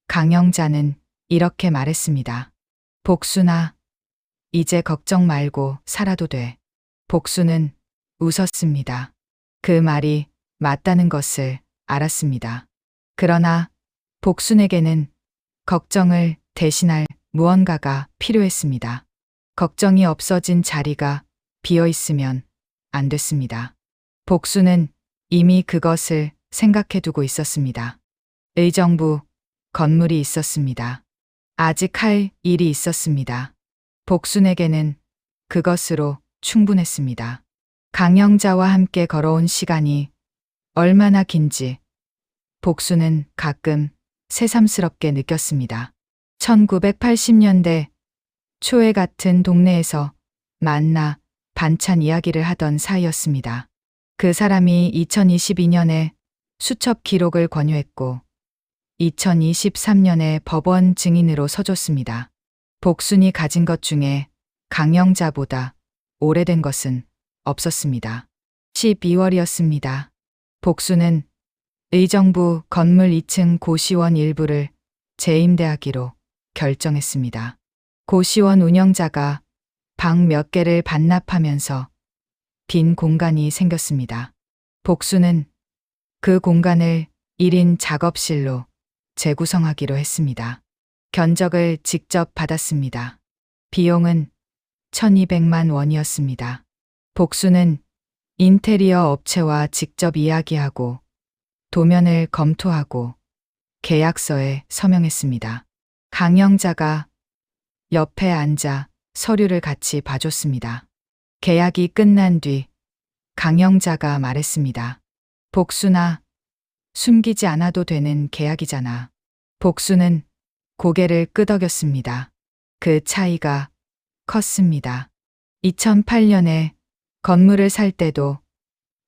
강영자는 이렇게 말했습니다. 복순아, 이제 걱정 말고 살아도 돼. 복수는 웃었습니다. 그 말이 맞다는 것을 알았습니다. 그러나 복순에게는 걱정을 대신할 무언가가 필요했습니다. 걱정이 없어진 자리가 비어 있으면 안 됐습니다. 복수는 이미 그것을 생각해 두고 있었습니다. 의정부 건물이 있었습니다. 아직 할 일이 있었습니다. 복순에게는 그것으로 충분했습니다. 강영자와 함께 걸어온 시간이 얼마나 긴지 복수는 가끔 새삼스럽게 느꼈습니다. 1980년대 초에 같은 동네에서 만나 반찬 이야기를 하던 사이였습니다. 그 사람이 2022년에 수첩 기록을 권유했고 2023년에 법원 증인으로 서줬습니다. 복순이 가진 것 중에 강영자보다 오래된 것은 없었습니다. 12월이었습니다. 복순은 의정부 건물 2층 고시원 일부를 재임대하기로 결정했습니다. 고시원 운영자가 방 몇 개를 반납하면서 빈 공간이 생겼습니다. 복순은 그 공간을 1인 작업실로 재구성하기로 했습니다. 견적을 직접 받았습니다. 비용은 1200만 원이었습니다. 복수는 인테리어 업체와 직접 이야기하고 도면을 검토하고 계약서에 서명했습니다. 강영자가 옆에 앉아 서류를 같이 봐줬습니다. 계약이 끝난 뒤 강영자가 말했습니다. 복수나 숨기지 않아도 되는 계약이잖아. 복수는 고개를 끄덕였습니다. 그 차이가 컸습니다. 2008년에 건물을 살 때도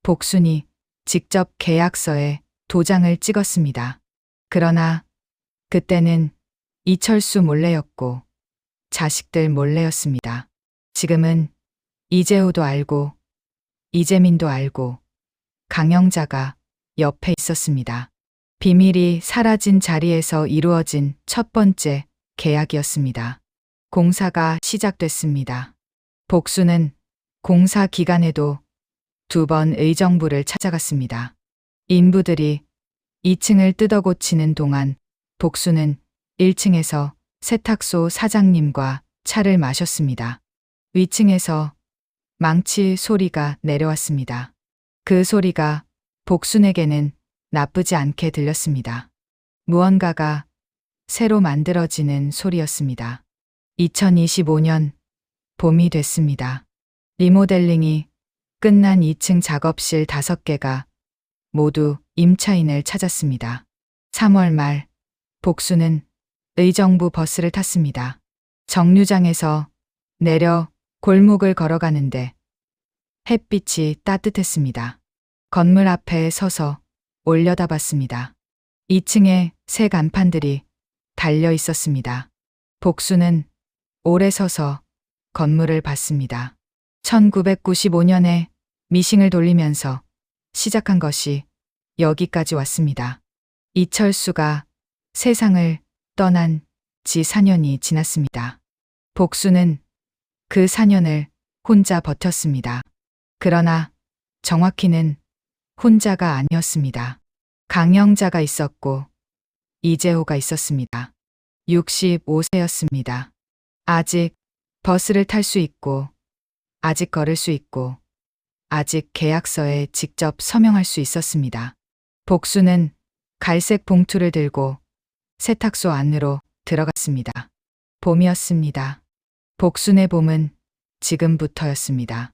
복순이 직접 계약서에 도장을 찍었습니다. 그러나 그때는 이철수 몰래였고 자식들 몰래였습니다. 지금은 이재호도 알고 이재민도 알고 강영자가 옆에 있었습니다. 비밀이 사라진 자리에서 이루어진 첫 번째 계약이었습니다. 공사가 시작됐습니다. 복수는 공사 기간에도 2번 의정부를 찾아갔습니다. 인부들이 2층을 뜯어 고치는 동안 복수는 1층에서 세탁소 사장님과 차를 마셨습니다. 위층에서 망치 소리가 내려왔습니다. 그 소리가 복순에게는 나쁘지 않게 들렸습니다. 무언가가 새로 만들어지는 소리였습니다. 2025년 봄이 됐습니다. 리모델링이 끝난 2층 작업실 5개가 모두 임차인을 찾았습니다. 3월 말 복수는 의정부 버스를 탔습니다. 정류장에서 내려 골목을 걸어가는데 햇빛이 따뜻했습니다. 건물 앞에 서서 올려다봤습니다. 2층에 새 간판들이 달려 있었습니다. 복수는 오래 서서 건물을 봤습니다. 1995년에 미싱을 돌리면서 시작한 것이 여기까지 왔습니다. 이철수가 세상을 떠난 지 4년이 지났습니다. 복수는 그 4년을 혼자 버텼습니다. 그러나 정확히는 혼자가 아니었습니다. 강영자가 있었고 이재호가 있었습니다. 65세였습니다. 아직 버스를 탈 수 있고 아직 걸을 수 있고 아직 계약서에 직접 서명할 수 있었습니다. 복수는 갈색 봉투를 들고 세탁소 안으로 들어갔습니다. 봄이었습니다. 복순의 봄은 지금부터였습니다.